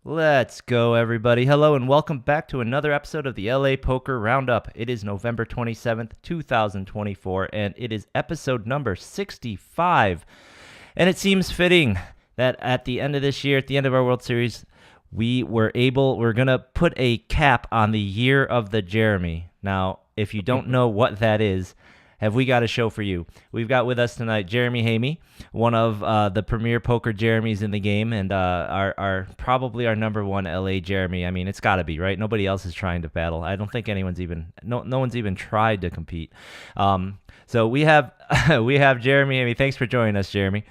Let's go, everybody. Hello, and welcome back to another episode of the LA Poker Roundup. It is November 27th, 2024, and it is episode number 65. And it seems fitting that at the end of this year, at the end of our World Series, we're going to put a cap on the year of the Jeremy. Now, if you don't know what that is, have we got a show for you. We've got with us tonight Jeremy Hamey, one of the premier poker Jeremys in the game, and our probably our number one LA Jeremy. I mean, it's got to be, right? Nobody else is trying to battle. I don't think anyone's even no one's even tried to compete. So we have we have Jeremy Hamey. Thanks for joining us, Jeremy.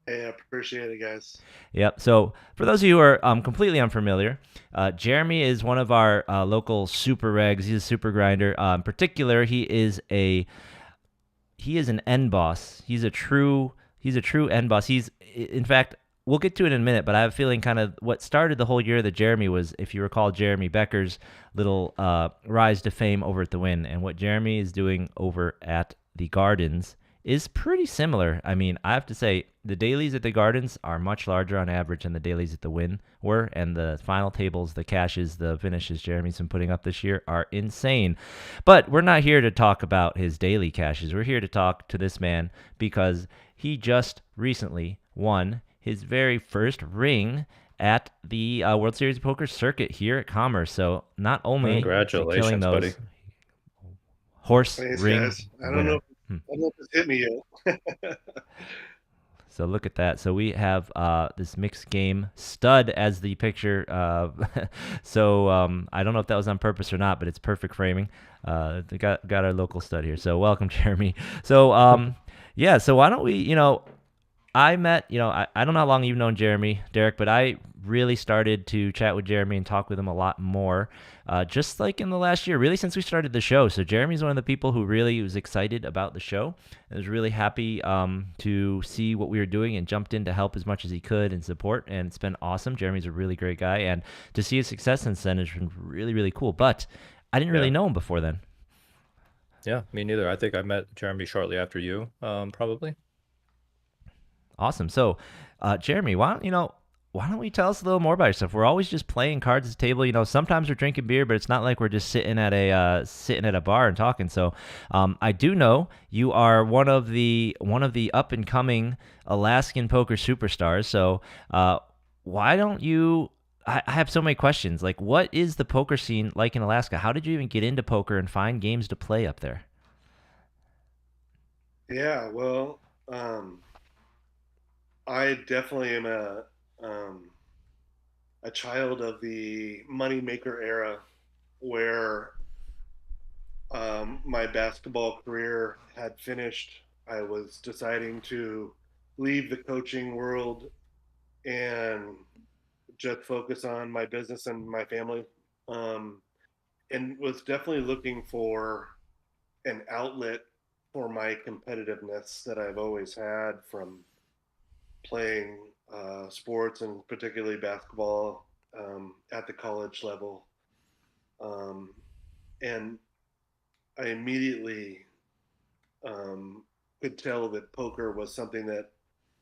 Hey, I appreciate it, guys. Yep. So for those of you who are completely unfamiliar, Jeremy is one of our local super regs. He's a super grinder. In particular, he is an end boss. He's a true end boss. He's in fact, we'll get to it in a minute, but I have a feeling kind of what started the whole year that Jeremy was, if you recall, Jeremy Becker's little rise to fame over at the Win, and what Jeremy is doing over at the Gardens is pretty similar. I mean, I have to say the dailies at the Gardens are much larger on average than the dailies at the Win were, and the final tables, the cashes, the finishes Jeremy's been putting up this year are insane. But we're not here to talk about his daily cashes. We're here to talk to this man because he just recently won his very first ring at the World Series of Poker circuit here at Commerce. So not only is he killing Congratulations, buddy. those horse Thanks, ring guys. winner. I don't know if it's hit me yet. So look at that. So we have this mixed game stud as the picture. So I don't know if that was on purpose or not, but it's perfect framing. We got our local stud here. So welcome, Jeremy. So yeah. So why don't we? I met, I don't know how long you've known Jeremy, Derek, but I really started to chat with Jeremy and talk with him a lot more, just like in the last year, really since we started the show. So Jeremy's one of the people who really was excited about the show and was really happy to see what we were doing and jumped in to help as much as he could and support. And it's been awesome. Jeremy's a really great guy. And to see his success since then has been really, really cool. But I didn't really know him before then. Yeah, me neither. I think I met Jeremy shortly after you, probably. Awesome. So, Jeremy, why don't we tell us a little more about yourself? We're always just playing cards at the table. Sometimes we're drinking beer, but it's not like we're just sitting at a bar and talking. So, I do know you are one of the up and coming Alaskan poker superstars. So, why don't you? I have so many questions. Like, what is the poker scene like in Alaska? How did you even get into poker and find games to play up there? Yeah, well, I definitely am a child of the moneymaker era where my basketball career had finished. I was deciding to leave the coaching world and just focus on my business and my family. Um, and was definitely looking for an outlet for my competitiveness that I've always had from playing sports and particularly basketball at the college level. Um, and I immediately could tell that poker was something that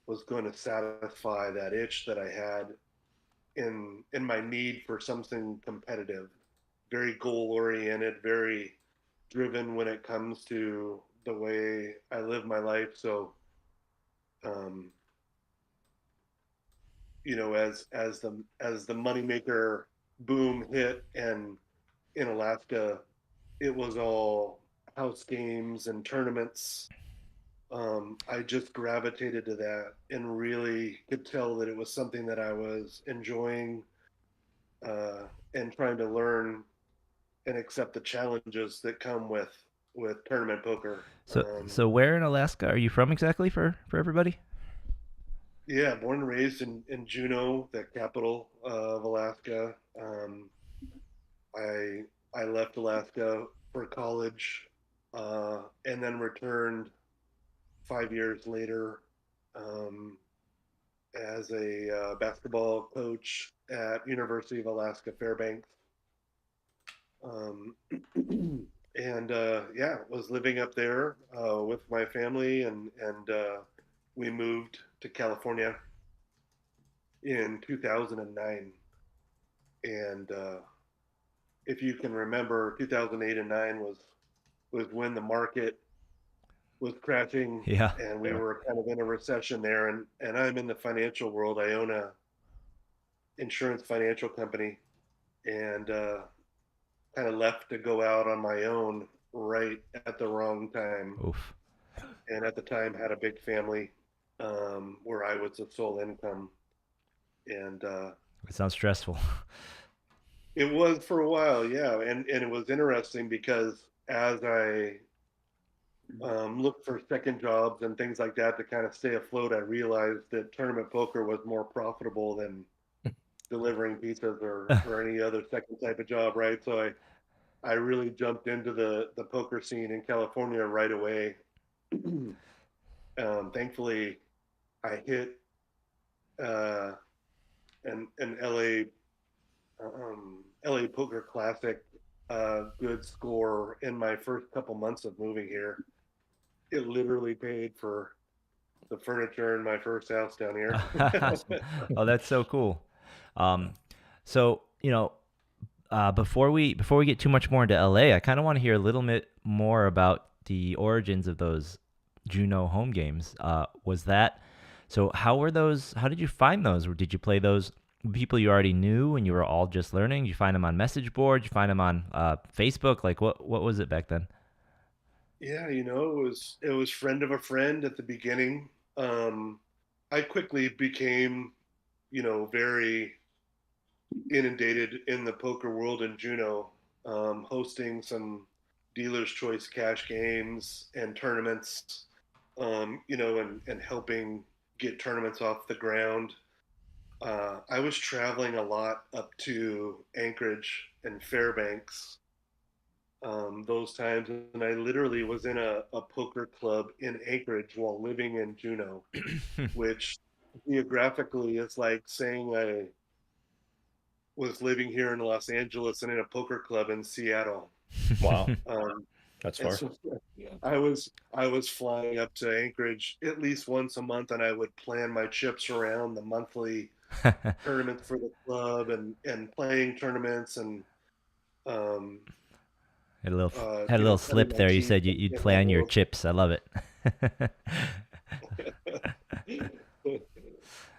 was going to satisfy that itch that I had in my need for something competitive, very goal oriented, very driven when it comes to the way I live my life. So, um, as the moneymaker boom hit, and in Alaska, it was all house games and tournaments. I just gravitated to that and really could tell that it was something that I was enjoying and trying to learn and accept the challenges that come with tournament poker. So where in Alaska are you from exactly for everybody? Yeah, born and raised in Juneau, the capital of Alaska. I I left Alaska for college and then returned 5 years later um, as a basketball coach at University of Alaska Fairbanks. Um, and yeah, was living up there with my family, and we moved to California in 2009. And if you can remember, 2008 and 9 was when the market was crashing, Yeah. and we were kind of in a recession there. And I'm in the financial world. I own a insurance financial company, and kind of left to go out on my own right at the wrong time. Oof. And at the time, had a big family, where I was the sole income, and It sounds stressful. it was for a while, yeah. And it was interesting because as I looked for second jobs and things like that to kind of stay afloat, I realized that tournament poker was more profitable than delivering pizzas or any other second type of job, right? So I really jumped into the poker scene in California right away. Thankfully, I hit uh, an LA Poker Classic good score in my first couple months of moving here. It literally paid for the furniture in my first house down here. Oh, that's so cool. Um, so before we get too much more into LA, I kind of want to hear a little bit more about the origins of those Juno home games. Was that so? How were those? How did you find those? Or did you play those with people you already knew and you were all just learning? Did you find them on message boards? Did you find them on Facebook? Like what was it back then? Yeah, it was friend of a friend at the beginning. Um, I quickly became, very inundated in the poker world in Juneau, hosting some dealer's choice cash games and tournaments, and helping get tournaments off the ground. I was traveling a lot up to Anchorage and Fairbanks, those times, and I literally was in a poker club in Anchorage while living in Juneau, which geographically is like saying I was living here in Los Angeles and in a poker club in Seattle. Wow, Um, that's and far. so I was flying up to Anchorage at least once a month, and I would plan my chips around the monthly tournaments for the club and playing tournaments and um, Had a little cutting slip my there. You teeth said you'd in that plan your world. chips. I love it.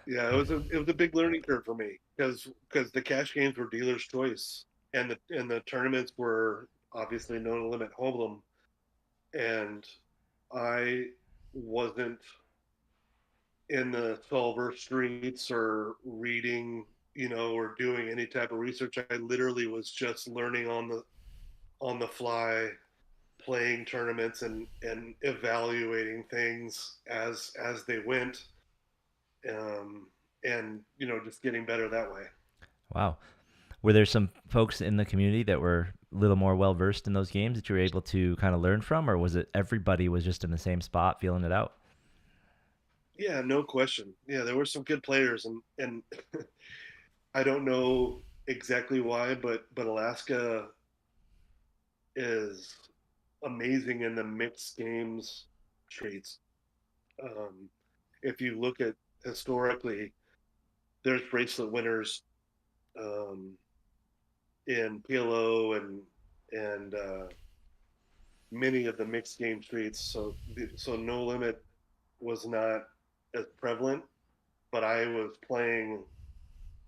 Yeah, it was a big learning curve for me because the cash games were dealer's choice, and the tournaments were obviously no limit hold'em, and I wasn't in the solver streets or reading, or doing any type of research. I literally was just learning on the fly, playing tournaments and evaluating things as they went, um, and just getting better that way. Wow. Were there some folks in the community that were a little more well versed in those games that you were able to kind of learn from, or was it everybody was just in the same spot feeling it out? Yeah, no question. Yeah, there were some good players, and I don't know exactly why, but Alaska is amazing in the mixed games streets. Um, if you look at historically, there's bracelet winners, um, in PLO and many of the mixed game streets. So no limit was not as prevalent, but I was playing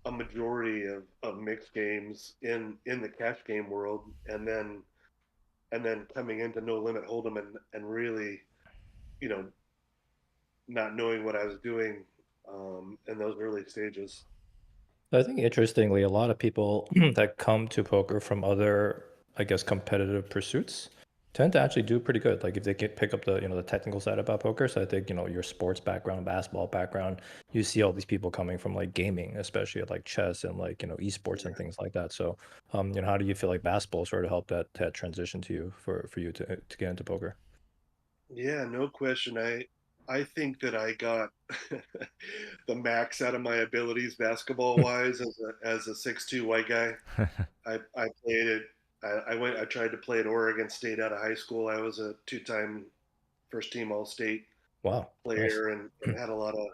a majority of mixed games in the cash game world, and then coming into no limit hold'em and really, you know, not knowing what I was doing, in those early stages. I think interestingly, a lot of people that come to poker from other, I guess, competitive pursuits tend to actually do pretty good. Like if they can pick up the, the technical side about poker. So I think, your sports background, basketball background, you see all these people coming from like gaming, especially at like chess and like, esports and things like that. So, how do you feel like basketball sort of helped that transition to you for you to get into poker? Yeah, no question. I think that I got the max out of my abilities basketball wise as a 6'2" white guy. I played it. I tried to play at Oregon State out of high school. I was a two-time first team All State Wow, nice. player and had a lot of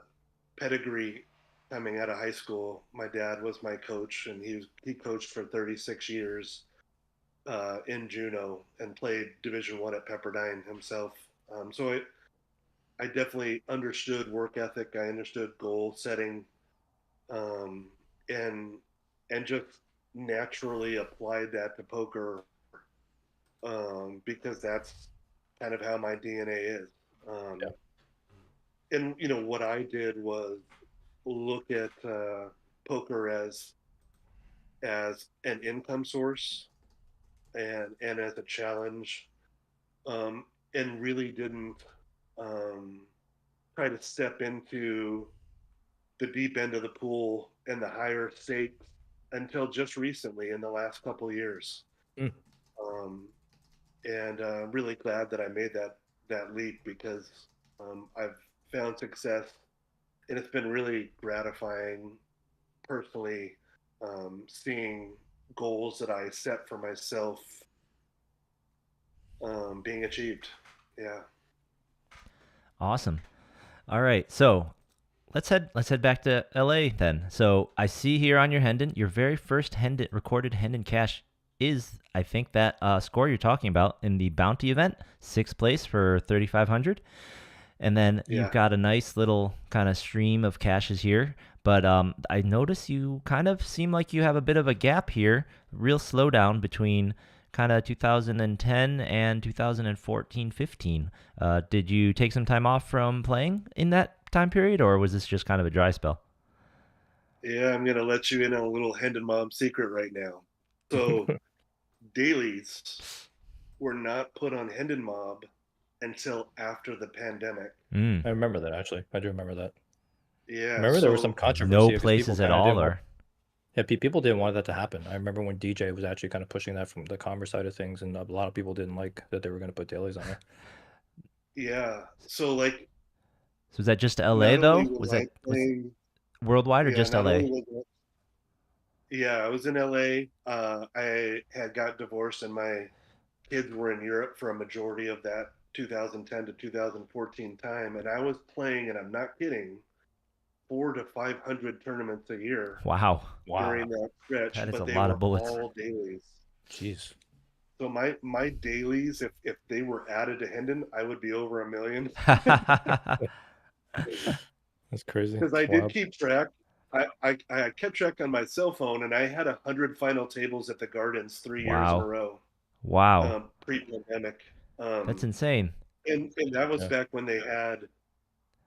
pedigree coming out of high school. My dad was my coach, and he coached for 36 years in Juneau and played Division I at Pepperdine himself. So I definitely understood work ethic. I understood goal setting, um, and just naturally applied that to poker, because that's kind of how my DNA is. Yeah. And what I did was look at poker as an income source and as a challenge, and really didn't try to step into the deep end of the pool and the higher stakes until just recently in the last couple of years. Mm. And I'm really glad that I made that leap, because I've found success, and it's been really gratifying personally, seeing goals that I set for myself being achieved. Yeah. Awesome. All right, so let's head back to LA then. So I see here on your Hendon, your very first recorded Hendon cash is, I think, that score you're talking about in the Bounty event, 6th place for 3,500. And then Yeah. you've got a nice little kind of stream of cashes here. But I notice you kind of seem like you have a bit of a gap here, real slowdown between kind of 2010 and 2014-15. Did you take some time off from playing in that time period, or was this just kind of a dry spell? Yeah, I'm gonna let you in on a little Hendon Mom secret right now. So dailies were not put on Hendon Mob until after the pandemic. I remember that, actually. I do remember that. Yeah. Remember there was some so controversy. No because places people at kinda all, didn't want- or Yeah, people didn't want that to happen. I remember when DJ was actually kind of pushing that from the commerce side of things, and a lot of people didn't like that they were going to put dailies on there. yeah. So like, so was that just LA not though? only Was I that playing, worldwide or yeah, just not LA? only was yeah, I was in LA. I had got divorced, and my kids were in Europe for a majority of that 2010 to 2014 time, and I was playing, and I'm not kidding, 400 to 500 tournaments a year Wow, during that stretch, that is but a they lot were of bullets. all dailies. Jeez. So my dailies, if they were added to Hendon, I would be over 1 million. That's crazy. Because I It's did wild. keep track. I kept track on my cell phone, and I had 100 final tables at the Gardens 3 years in a Wow. row, Wow, pre-pandemic. that's insane. And that was Yeah. back when they had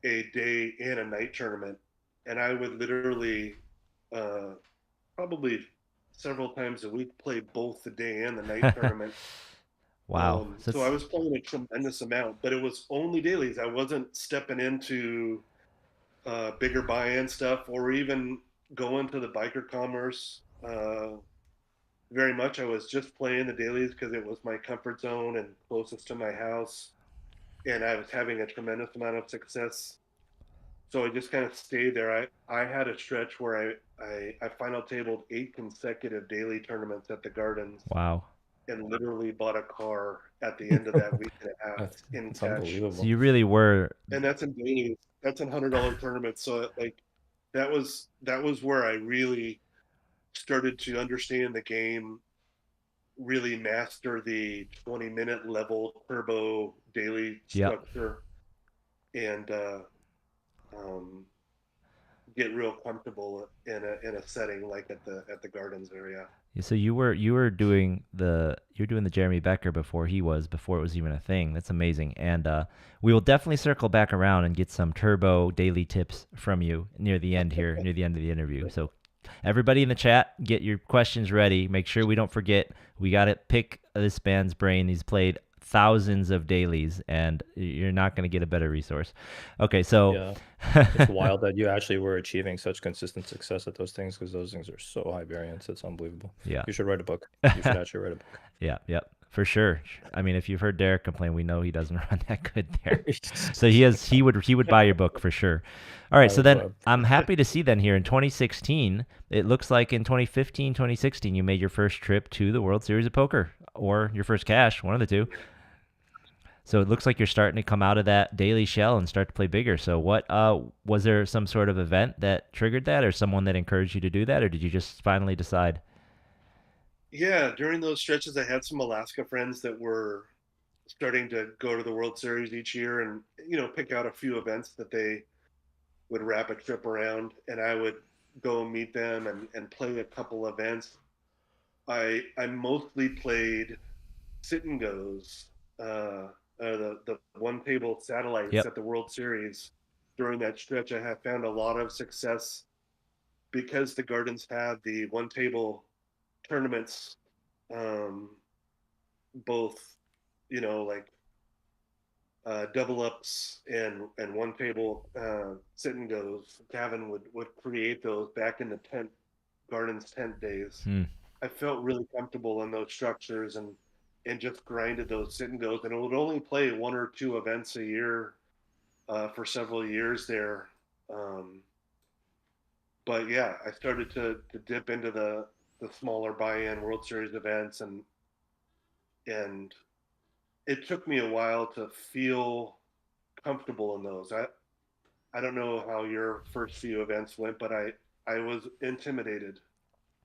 a day and a night tournament, and I would literally, probably several times a week, play both the day and the night tournament. Wow. So I was playing a tremendous amount, but it was only dailies. I wasn't stepping into bigger buy-in stuff, or even going to the biker commerce very much. I was just playing the dailies because it was my comfort zone and closest to my house, and I was having a tremendous amount of success. So I just kind of stayed there. I had a stretch where I final tabled 8 consecutive daily tournaments at the Gardens, Wow. and literally bought a car at the end of that week and a half in That's cash. unbelievable. So you really were. And that's in dailies. That's in $100 tournaments. So like, that was where I really started to understand the game, really master the 20-minute level turbo daily Yep. structure, and get real comfortable in a setting like at the Gardens area. So you were doing the Jeremy Becker before it was even a thing. That's amazing. And we will definitely circle back around and get some turbo daily tips from you near the end here, near the end of the interview. So everybody in the chat, get your questions ready. Make sure we don't forget. We got to pick this man's brain. He's played thousands of dailies, and you're not going to get a better resource. Okay, so Yeah, it's wild that you actually were achieving such consistent success at those things, because those things are so high variance. It's unbelievable. Yeah. You should write a book. You should actually write a book. Yeah, for sure. I mean, if you've heard Derek complain, we know he doesn't run that good there. So he would buy your book for sure. All right, so then I'm happy to see then here in 2016, it looks like in 2015, 2016, you made your first trip to the World Series of Poker, or your first cash, one of the two. So it looks like you're starting to come out of that daily shell and start to play bigger. So what was there some sort of event that triggered that, or someone that encouraged you to do that, or did you just finally decide? Yeah, during those stretches, I had some Alaska friends that were starting to go to the World Series each year, and pick out a few events that they would wrap a trip around, and I would go meet them and play a couple events. I mostly played sit and goes, the one table satellites Yep. at the World Series. During that stretch, I have found a lot of success because the Gardens had the one table tournaments, um, both like double ups and one table sit and goes. Gavin would create those back in the Gardens tent days. Hmm. I felt really comfortable in those structures and just grinded those sit and goes, and I would only play one or two events a year for several years there. Um, but yeah, I started to dip into the smaller buy-in World Series events, and it took me a while to feel comfortable in those. I don't know how your first few events went, but I was intimidated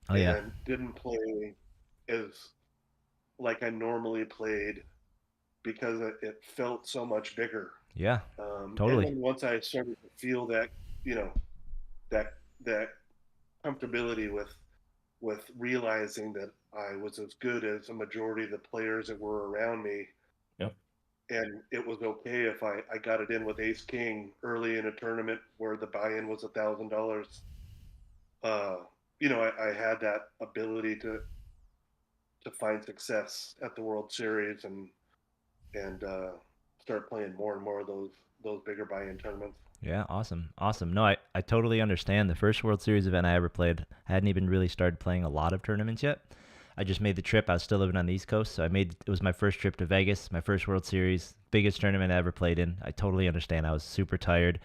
Oh yeah. and didn't play as like I normally played because it felt so much bigger. Yeah. And Totally. then once I started to feel that, you know, that comfortability with realizing that I was as good as a majority of the players that were around me, Yep. and it was okay if I got it in with Ace King early in a tournament where the buy-in was $1,000. Uh, I had that ability to find success at the World Series and start playing more and more of those bigger buy-in tournaments. Yeah, awesome. Awesome. No, I totally understand. The first World Series event I ever played, I hadn't even really started playing a lot of tournaments yet. I just made the trip. I was still living on the East Coast, so it was my first trip to Vegas, my first World Series, biggest tournament I ever played in. I totally understand. I was super tired,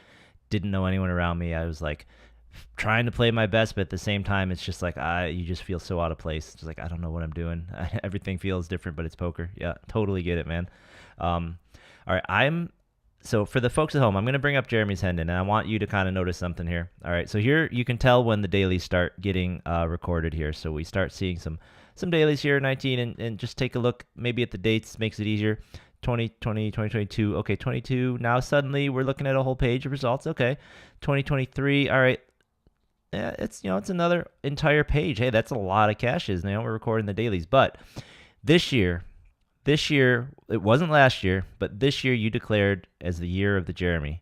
didn't know anyone around me. I was like trying to play my best, but at the same time, it's just like you just feel so out of place. It's like I don't know what I'm doing. Everything feels different, but it's poker. Yeah, totally get it, man. Um, all right, so for the folks at home, I'm going to bring up Jeremy's Hendon, and I want you to kind of notice something here. All right, so here you can tell when the dailies start getting recorded here. So we start seeing some dailies here, 19, and just take a look maybe at the dates, makes it easier. 2020, 2022, okay, 22. Now suddenly we're looking at a whole page of results. Okay, 2023. All right, yeah, it's another entire page. Hey, that's a lot of caches. We're recording the dailies, but this year it wasn't last year, but this year you declared as the year of the Jeremy.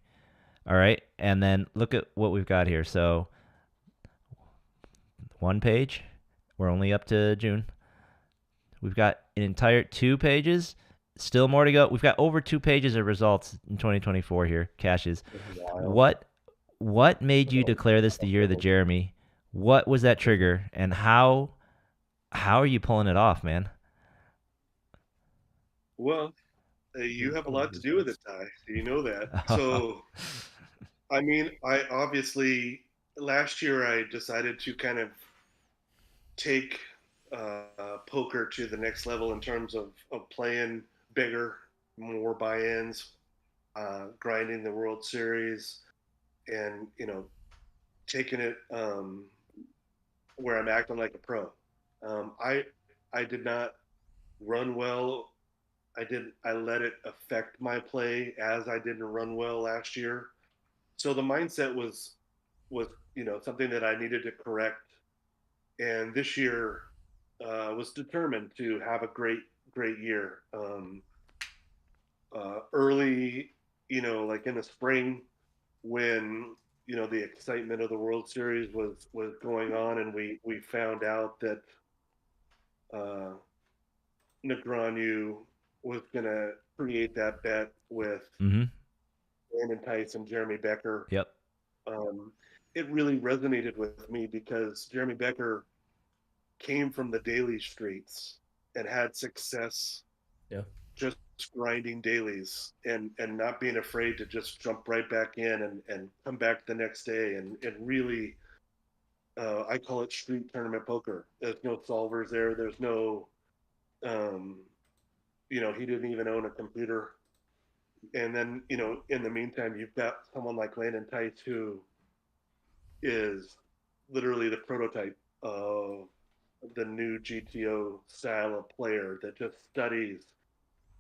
All right, and then look at what we've got here. So one page, we're only up to June. We've got an entire 2 pages. Still more to go. We've got over 2 pages of results in 2024 here, caches. What made you declare this the year of the Jeremy? What was that trigger, and how are you pulling it off, man? Well, you have a lot to do with it, Ty. You know that. So, I mean, I obviously last year I decided to kind of take poker to the next level in terms of playing bigger, more buy-ins, grinding the World Series, and taking it where I'm acting like a pro. I did not run well. I let it affect my play as I didn't run well last year. So the mindset was something that I needed to correct, and this year was determined to have a great year. Early, like in the spring, when the excitement of the World Series was going on, and we found out that uh, Negreanu was going to create that bet with Mm-hmm. Brandon Tice and Jeremy Becker. Yep. Um, it really resonated with me because Jeremy Becker came from the daily streets and had success Yeah. just grinding dailies and not being afraid to just jump right back in and come back the next day and really I call it street tournament poker. There's no solvers there. There's no he didn't even own a computer. And then, in the meantime, you've got someone like Landon Tice, who is literally the prototype of the new GTO style of player that just studies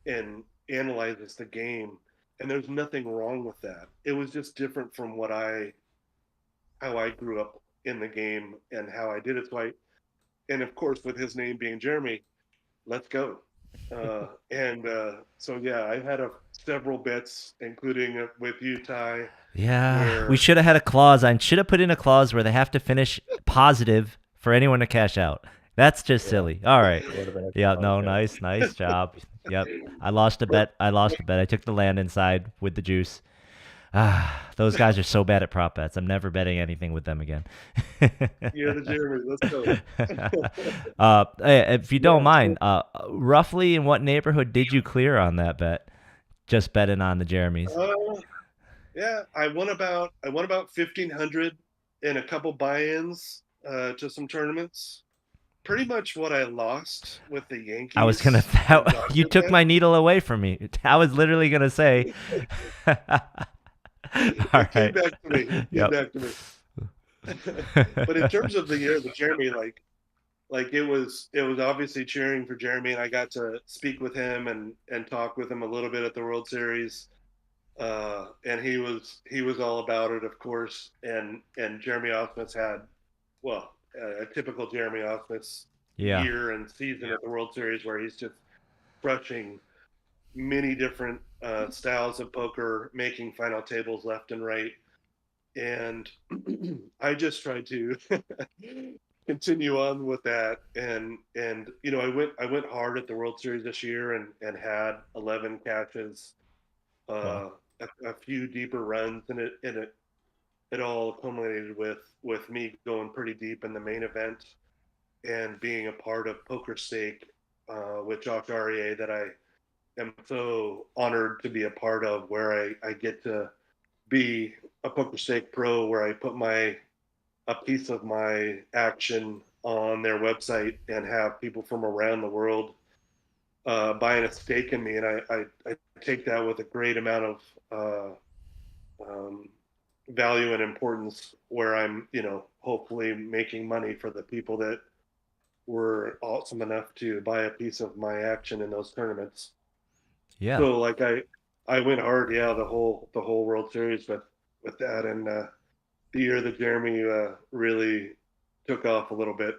and analyzes the game. And there's nothing wrong with that. It was just different from how I grew up in the game and how I did it. And of course, with his name being Jeremy, let's go. So yeah, I had several bets, including with you, Ty, Yeah, we where should have had a clause. I should have put in a clause where they have to finish positive for anyone to cash out. That's just Yeah, silly. All right. it would have been Yeah, fun. no, Yeah. nice job. Yep. I lost a bet. I took the land inside with the juice. Ah, those guys are so bad at prop bets. I'm never betting anything with them again. you're the Jeremy, let's go. Hey, if you don't Yeah, mind, roughly in what neighborhood did you clear on that bet? Just betting on the Jeremys. yeah, I won about 1,500 in a couple buy-ins to some tournaments. Pretty much what I lost with the I was gonna. Yankees and You Dodger took bet. my needle away from me. I was literally gonna say. All It came right. back to me. It came Yep. back to me. But in terms of the year, the Jeremy, it was obviously cheering for Jeremy, and I got to speak with him and talk with him a little bit at the World Series. And he was all about it, of course. And Jeremy Osmus had, well, a typical Jeremy Osmus Yeah. year and season at the World Series, where he's just crushing many different styles of poker, making final tables left and right. And I just tried to continue on with that. And I went hard at the World Series this year and had 11 catches, Wow. a few deeper runs, and it all culminated with me going pretty deep in the main event and being a part of PokerStake with Josh Aryeh, that I am so honored to be a part of, where I get to be a PokerStake pro, where I put a piece of my action on their website and have people from around the world buying a stake in me, and I take that with a great amount of um, value and importance, where I'm, hopefully making money for the people that were awesome enough to buy a piece of my action in those tournaments. Yeah. So like I went hard, yeah, the whole World Series with that, and the year that Jeremy really took off a little bit.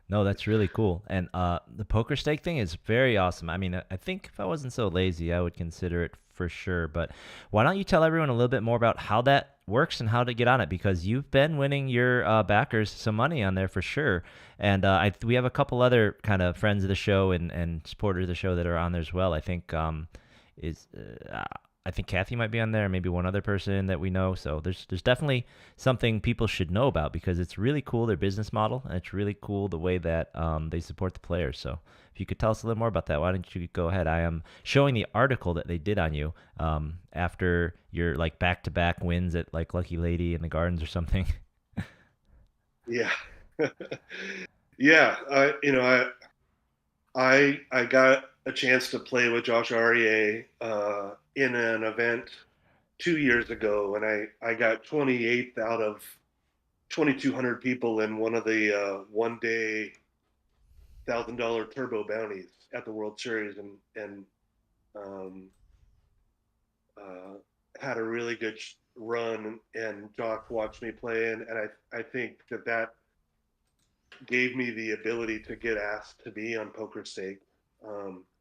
No, that's really cool. And the poker stake thing is very awesome. I mean, I think if I wasn't so lazy, I would consider it for sure. But why don't you tell everyone a little bit more about how that works and how to get on it? Because you've been winning your backers some money on there for sure. And we have a couple other kind of friends of the show and supporters of the show that are on there as well. Is I think Kathy might be on there, maybe one other person that we know. So there's definitely something people should know about, because it's really cool, their business model, and it's really cool the way that they support the players. So if you could tell us a little more about that, why don't you go ahead? I am showing the article that they did on you after your like back-to-back wins at like Lucky Lady in the Gardens or something. Yeah. Yeah, I got a chance to play with Josh Aryeh in an event 2 years ago, and I got 28th out of 2,200 people in one of the one day $1,000 turbo bounties at the World Series, and um, uh, had a really good run. And Josh watched me play, and I think that gave me the ability to get asked to be on PokerStake.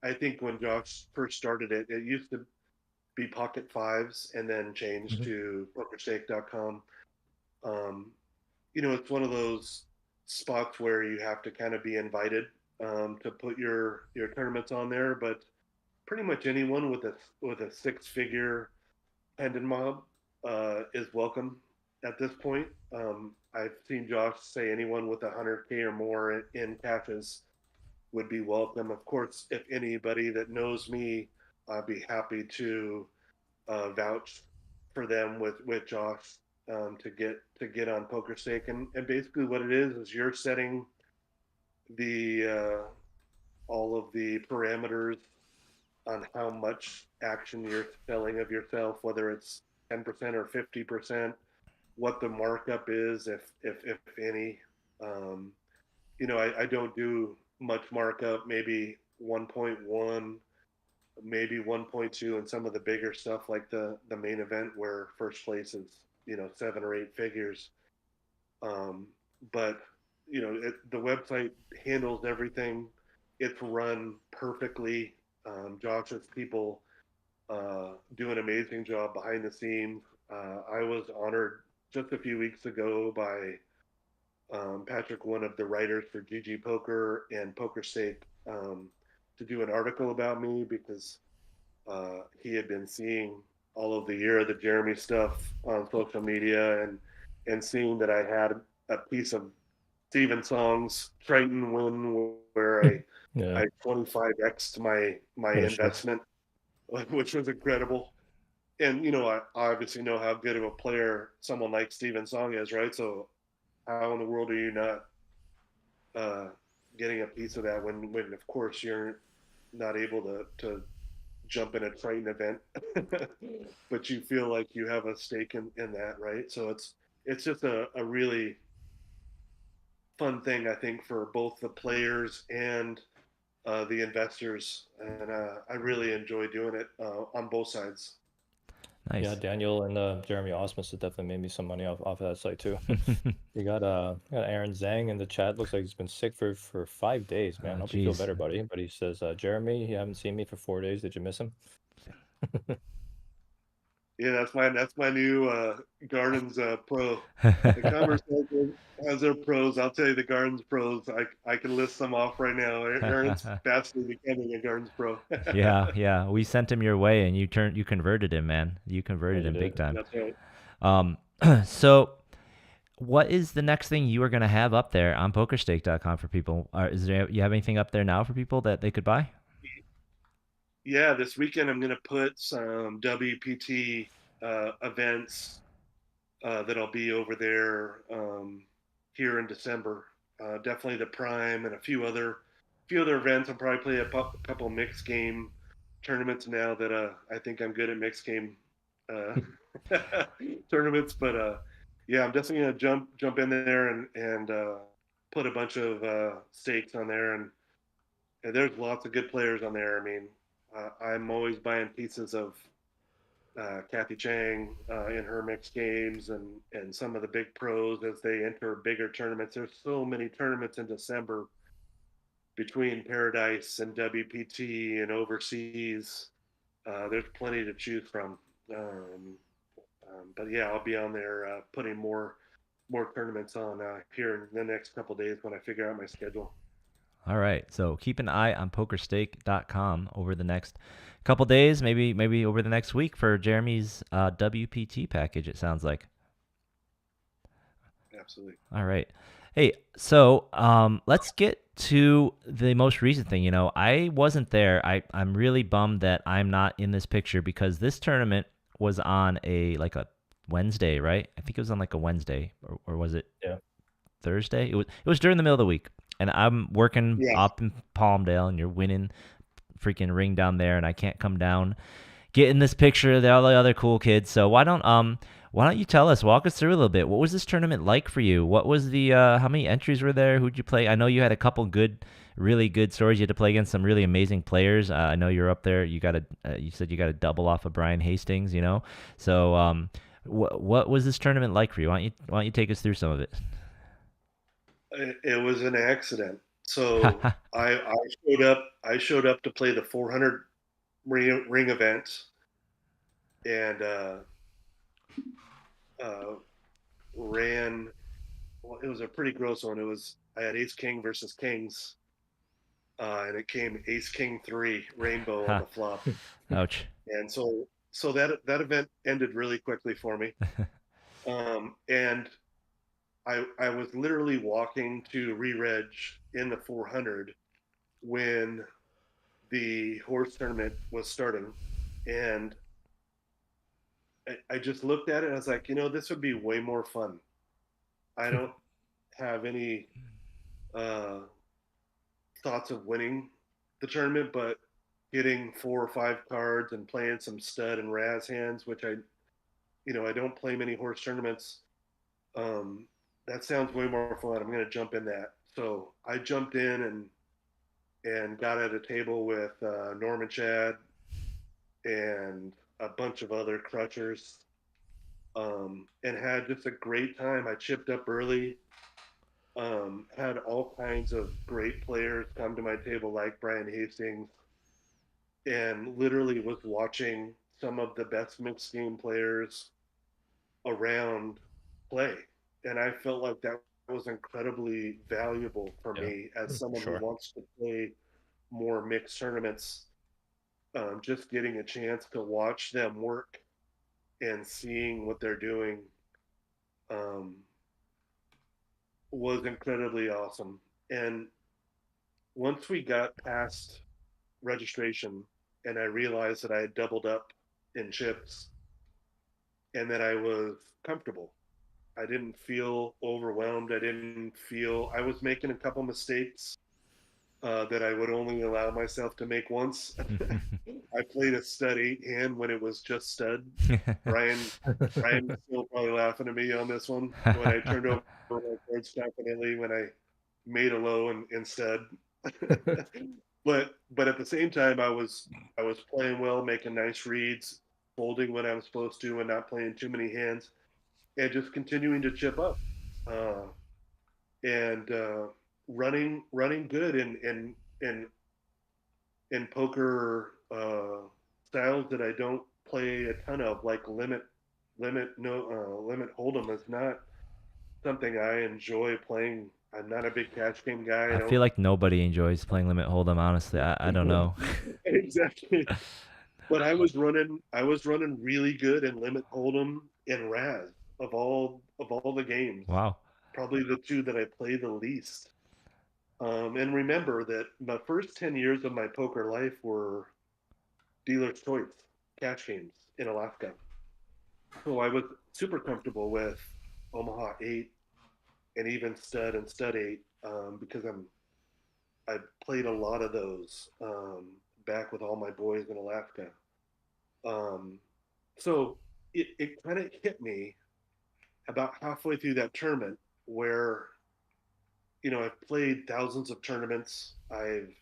I think when Josh first started it, it used to be Pocket Fives and then changed Mhm. to PokerStake.com. Um, it's one of those spots where you have to kind of be invited to put your tournaments on there, but pretty much anyone with a six figure Hendon mob is welcome at this point. I've seen Josh say anyone with 100K or more in catches would be welcome. Of course, if anybody that knows me, I'd be happy to vouch for them with Josh to get on PokerStake. And basically what it is you're setting the all of the parameters on how much action you're selling of yourself, whether it's 10% or 50%, what the markup is, if any. Um, I don't do much markup, maybe 1.1, maybe 1.2, and some of the bigger stuff like the main event where first place is 7 or 8 figures. Um, but the website handles everything. It's run perfectly. Josh's people do an amazing job behind the scenes. I was honored just a few weeks ago by Patrick, one of the writers for GG Poker and PokerStake, to do an article about me because he had been seeing all of the Year of the Jeremy stuff on social media and seeing that I had a piece of Steven Song's Triton Win where Yeah, I 25x'd my oh, shit. investment, which was incredible. And I obviously know how good of a player someone like Steven Song is, right? So how in the world are you not uh, getting a piece of that when of course you're not able to jump in a Triton event, but you feel like you have a stake in that, right? So it's just a really fun thing, I think, for both the players and the investors, and I really enjoy doing it on both sides. Yeah, Nice. Daniel and Jeremy Osmus has definitely made me some money off of that site too. You got Aaron Zhang in the chat. Looks like he's been sick for 5 days, man. Oh, Hope you feel geez. better, buddy. But he says, Jeremy, you haven't seen me for 4 days. Did you miss him? Yeah, that's my new Gardens Pro. The Commerce has their pros. I'll tell you the Gardens pros. I can list them off right now. Aaron's fastly becoming a Gardens Pro. Yeah, yeah. We sent him your way, and you converted him, man. You Yeah, converted you him big did. time. That's right. Um, so what is the next thing you are going to have up there on PokerStake.com for people? You have anything up there now for people that they could buy? Yeah, this weekend I'm going to put some WPT events that'll be over there here in December. Definitely the Prime and a few other events. I'll probably play a couple mixed game tournaments now that I think I'm good at mixed game uh, tournaments. But yeah, I'm definitely gonna jump in there and put a bunch of stakes on there, and there's lots of good players on there. I mean, I'm always buying pieces of Kathy Chang in her mixed games and some of the big pros as they enter bigger tournaments. There's so many tournaments in December between Paradise and WPT and overseas. There's plenty to choose from. Um, but yeah, I'll be on there putting more tournaments on here in the next couple days when I figure out my schedule. All right. So keep an eye on PokerStake.com over the next couple days, maybe over the next week for Jeremy's WPT package. It sounds like. Absolutely. All right. Hey, so let's get to the most recent thing. I wasn't there. I'm really bummed that I'm not in this picture because this tournament was on a Wednesday, right? I think it was on like a Wednesday, or was it Yeah. Thursday? It was during the middle of the week, and I'm working Yeah. up in Palmdale, and you're winning freaking ring down there, and I can't come down, get in this picture. There all the other cool kids. So why don't you walk us through a little bit? What was this tournament like for you? What was the how many entries were there? Who'd you play? I know you had a couple really good stories. You had to play against some really amazing players. I know you're up there. You said you got a double off of Brian Hastings. So what was this tournament like for you? Why don't you take us through some of it? It was an accident. So I showed up to play the 400 ring event, and uh, ran. Well, it was a pretty gross one. I had Ace King versus Kings, and it came Ace King 3 rainbow on the flop, Ouch. and so that event ended really quickly for me. And I was literally walking to re-reg in the 400 when the horse tournament was starting, and I just looked at it and I was like, this would be way more fun. I don't have any uh, thoughts of winning the tournament, but hitting 4 or 5 cards and playing some stud and Raz hands, which I don't play many horse tournaments. That sounds way more fun. I'm going to jump in that. So I jumped in and got at a table with Norman Chad and a bunch of other crutchers, and had just a great time. I chipped up early, had all kinds of great players come to my table like Brian Hastings, and literally was watching some of the best mixed game players around play. And I felt like that was incredibly valuable for me as someone who wants to play more mixed tournaments. Just getting a chance to watch them work and seeing what they're doing was incredibly awesome. And once we got past registration and I realized that I had doubled up in chips and that I was comfortable, I didn't feel overwhelmed. I was making a couple mistakes that I would only allow myself to make once. I played a stud 8 hand when it was just stud. Brian's still probably laughing at me on this one. When I turned over my cards confidently, when I made a low and stud. but at the same time, I was playing well, making nice reads, folding when I was supposed to, and not playing too many hands, and just continuing to chip up, and running good in poker styles that I don't play a ton of, like limit hold'em is not something I enjoy playing. I'm not a big cash game guy. I feel like nobody enjoys playing limit hold'em. Honestly, I don't know. Exactly. But I was running really good in limit hold'em and Raz of all the games. Wow. Probably the two that I play the least. And remember that my first 10 years of my poker life were dealer's choice cash games in Alaska. So I was super comfortable with Omaha 8 and even stud and stud 8, because I played a lot of those back with all my boys in Alaska. So it kind of hit me about halfway through that tournament where, I've played thousands of tournaments. I've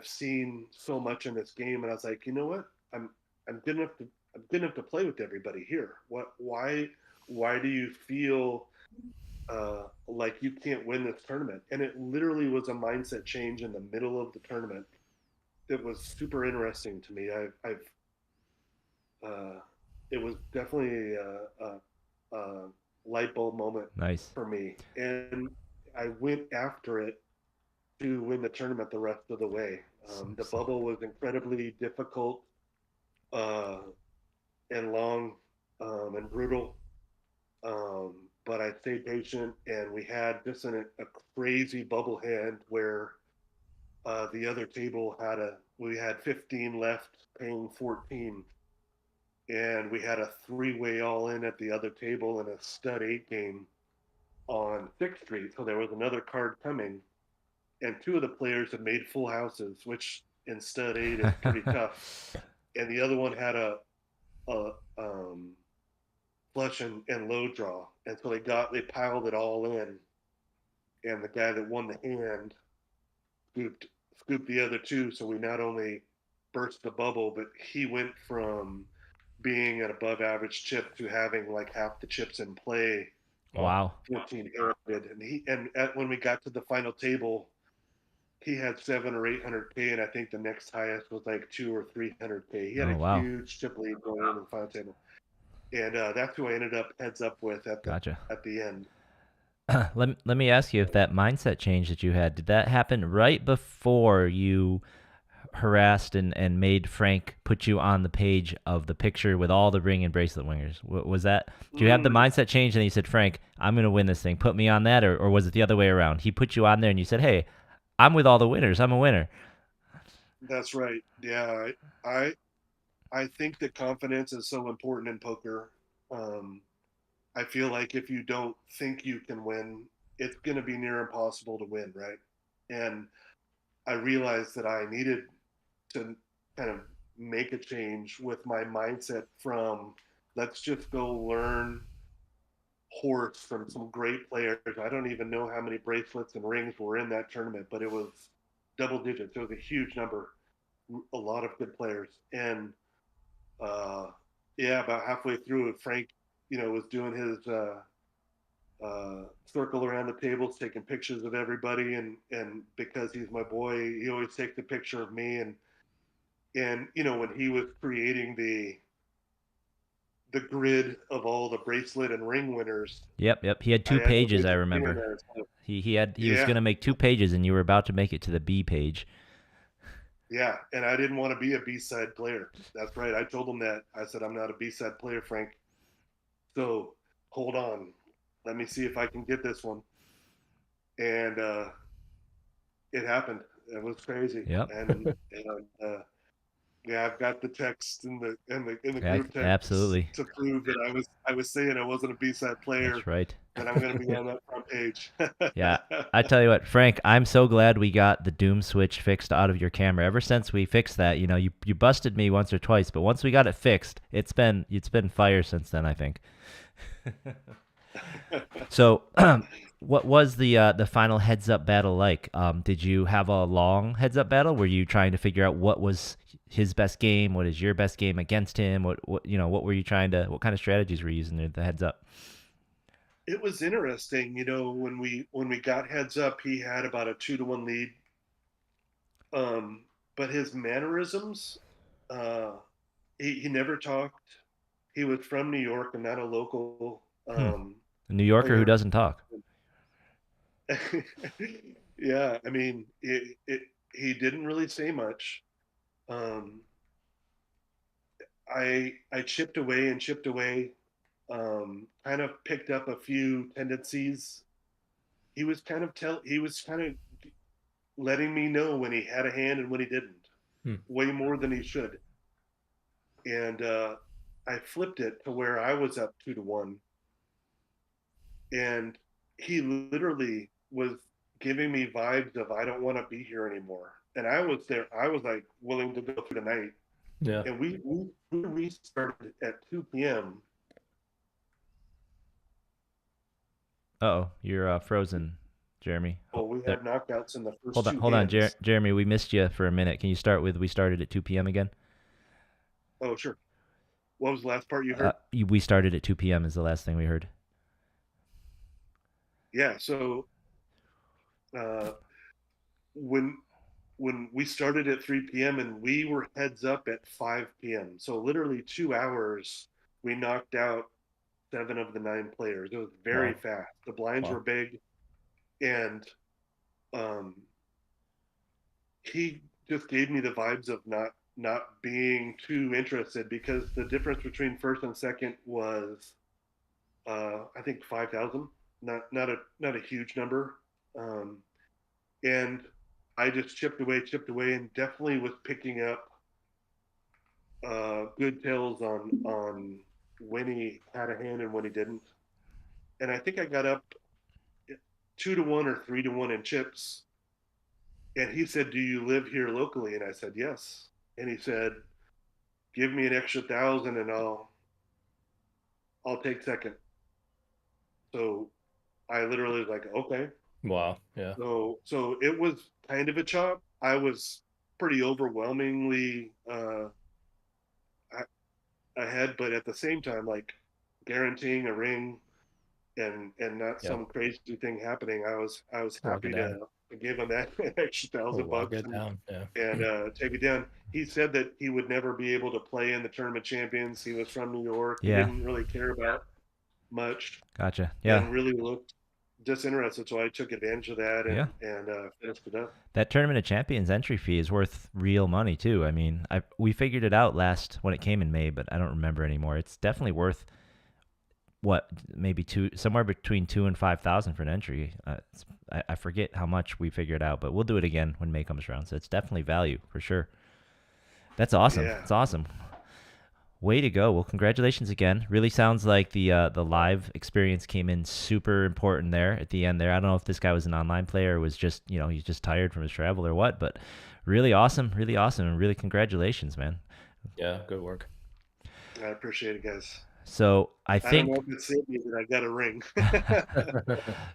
seen so much in this game, and I was like, you know what? I'm good enough to play with everybody here. Why do you feel like you can't win this tournament? And it literally was a mindset change in the middle of the tournament that was super interesting to me. It was definitely a light bulb moment for me, and I went after it to win the tournament the rest of the way. The bubble was incredibly difficult and long and brutal, but I stayed patient, and we had just a crazy bubble hand where the other table we had 15 left, paying 14, and we had a 3-way all in at the other table in a stud 8 game on 6th Street. So there was another card coming, and 2 of the players had made full houses, which in stud 8 is pretty tough. And the other one had a flush and low draw, and so they piled it all in, and the guy that won the hand scooped the other 2. So we not only burst the bubble, but he went from being an above average chip to having like half the chips in play. Wow. 1400, and when we got to the final table, he had 700 or 800K, and I think the next highest was like 200 or 300K. He had a huge chip lead going on in the final table, and that's who I ended up heads up with at the end. Let me ask you, if that mindset change that you had, did that happen right before you harassed and made Frank put you on the page of the picture with all the ring and bracelet wingers? Was that, do you have the mindset change and he said, Frank, I'm going to win this thing, put me on that? Or was it the other way around? He put you on there and you said, hey, I'm with all the winners, I'm a winner. That's right. Yeah. I think that confidence is so important in poker. I feel like if you don't think you can win, it's going to be near impossible to win, right? And I realized that I needed to kind of make a change with my mindset from let's just go learn horse from some great players. I don't even know how many bracelets and rings were in that tournament, but it was double digits. It was a huge number, a lot of good players. And yeah, about halfway through it, Frank, was doing his circle around the tables, taking pictures of everybody, and because he's my boy, he always takes a picture of me. And when he was creating the grid of all the bracelet and ring winners. Yep. He had two pages, I remember. He was going to make 2 pages, and you were about to make it to the B page. Yeah, and I didn't want to be a B-side player. That's right. I told him that. I said, I'm not a B-side player, Frank. So hold on. Let me see if I can get this one. And it happened. It was crazy. Yep. And yeah, I've got the text in the group text absolutely to prove that I was saying I wasn't a B-side player. That's right. And I'm going to be on that front page. Yeah, I tell you what, Frank, I'm so glad we got the doom switch fixed out of your camera. Ever since we fixed that, you busted me once or twice, but once we got it fixed, it's been fire since then, I think. So, what was the final heads up battle like? Did you have a long heads up battle? Were you trying to figure out what was his best game? What is your best game against him? What were you trying to? What kind of strategies were you using there, the heads up? It was interesting, when we got heads up, he had about a 2-1 lead. But his mannerisms, he never talked. He was from New York and not a local. A New Yorker who doesn't talk. Yeah, I mean, he didn't really say much. I chipped away and chipped away. Kind of picked up a few tendencies. He was kind of letting me know when he had a hand and when he didn't, way more than he should. And I flipped it to where I was up 2-1, and he literally was giving me vibes of I don't want to be here anymore. And I was there. I was like willing to go through the night. Yeah. And we restarted at 2 p.m. Uh-oh, you're frozen, Jeremy. Well, we had knockouts in the first Hold on, Jeremy, we missed you for a minute. Can you start with we started at 2 p.m. again? Oh, sure. What was the last part you heard? We started at 2 p.m. is the last thing we heard. Yeah, so when we started at 3 p.m. and we were heads up at 5 p.m. So literally 2 hours, we knocked out 7 of the 9 players. It was very fast. The blinds were big, and he just gave me the vibes of not being too interested, because the difference between first and second was I think 5,000, not a huge number, and I just chipped away, and definitely was picking up good tells on when he had a hand and when he didn't. And I think I got up 2-1 or 3-1 in chips. And he said, "Do you live here locally?" And I said, "Yes." And he said, "Give me an extra 1,000 and I'll take second." So I literally was like, okay. Wow. Yeah. So it was kind of a chop. I was pretty overwhelmingly ahead, but at the same time, like guaranteeing a ring and not some crazy thing happening. I was happy to give him that extra $1,000 and take it down. He said that he would never be able to play in the Tournament Champions. He was from New York. Yeah. He didn't really care about much. Gotcha. Yeah. And really looked disinterested, so I took advantage of that and finished it up. That Tournament of Champions entry fee is worth real money too. I mean, we figured it out last when it came in May, but I don't remember anymore. It's definitely worth maybe somewhere between 2,000 and 5,000 for an entry. I forget how much we figured out, but we'll do it again when May comes around. So it's definitely value for sure. That's awesome. Yeah. It's awesome. Way to go. Well, congratulations again. Really sounds like the live experience came in super important there at the end there. I don't know if this guy was an online player or was just, he's just tired from his travel or what, but Really awesome, and really congratulations, man. Yeah, good work. I appreciate it, guys. So I I don't think know if it saved me that I got a ring.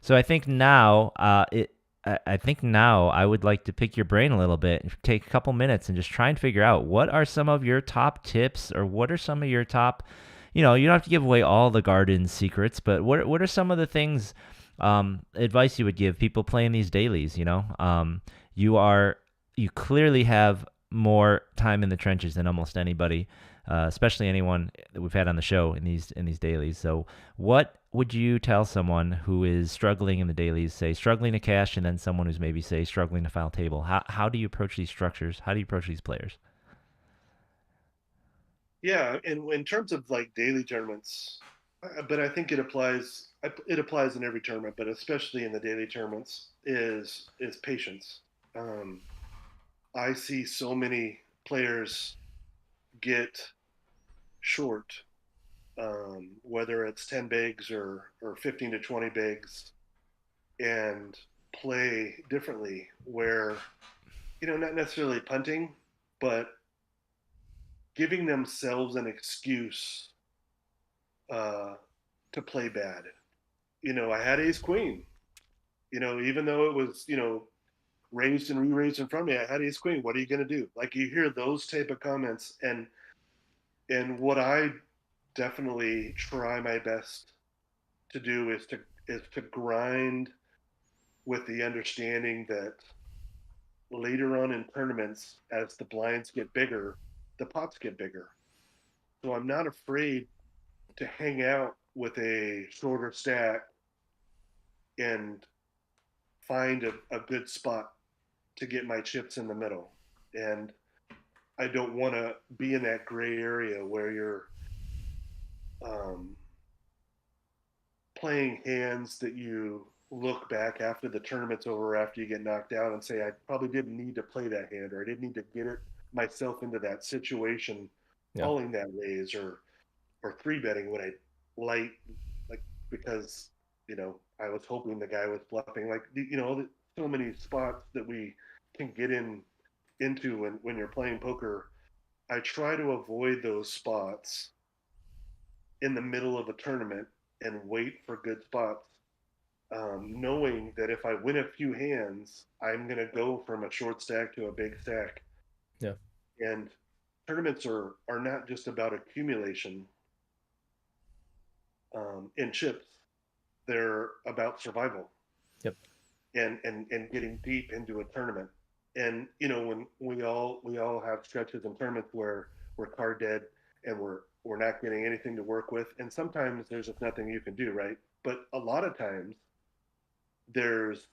so. I think now, I think now I would like to pick your brain a little bit, take a couple minutes, and just try and figure out what are some of your top tips, or what are some of your top, you know, you don't have to give away all the garden secrets, but what are some of the things, advice you would give people playing these dailies? You know, you are you clearly have more time in the trenches than almost anybody, especially anyone that we've had on the show in these dailies. So, what would you tell someone who is struggling in the dailies, say struggling to cash, and then someone who's maybe say struggling to file table? How do you approach these structures? How do you approach these players? Yeah, and in terms of like daily tournaments, but I think it applies. It applies in every tournament, but especially in the daily tournaments, is patience. Um, I see so many players get short, whether it's 10 bigs or 15 to 20 bigs, and play differently. Where not necessarily punting, but giving themselves an excuse uh, to play bad. I had ace queen. Even though it was raised and re-raised in front of me, I had ace queen. What are you going to do? Like you hear those type of comments, and what I definitely try my best to do is to grind with the understanding that later on in tournaments, as the blinds get bigger, the pots get bigger. So I'm not afraid to hang out with a shorter stack and find a good spot to get my chips in the middle. And I don't want to be in that gray area where you're um, playing hands that you look back after the tournament's over, after you get knocked out, and say, I probably didn't need to play that hand, or I didn't need to get it myself into that situation, Yeah. calling that raise or three betting when I light, like because I was hoping the guy was bluffing. Like so many spots that we can get into when you're playing poker. I try to avoid those spots in the middle of a tournament and wait for good spots, knowing that if I win a few hands, I'm going to go from a short stack to a big stack. Yeah. And tournaments are not just about accumulation in chips; they're about survival Yep. and getting deep into a tournament. And when we all have stretches in tournaments where we're card dead and we're not getting anything to work with, and sometimes there's just nothing you can do, right? But a lot of times there's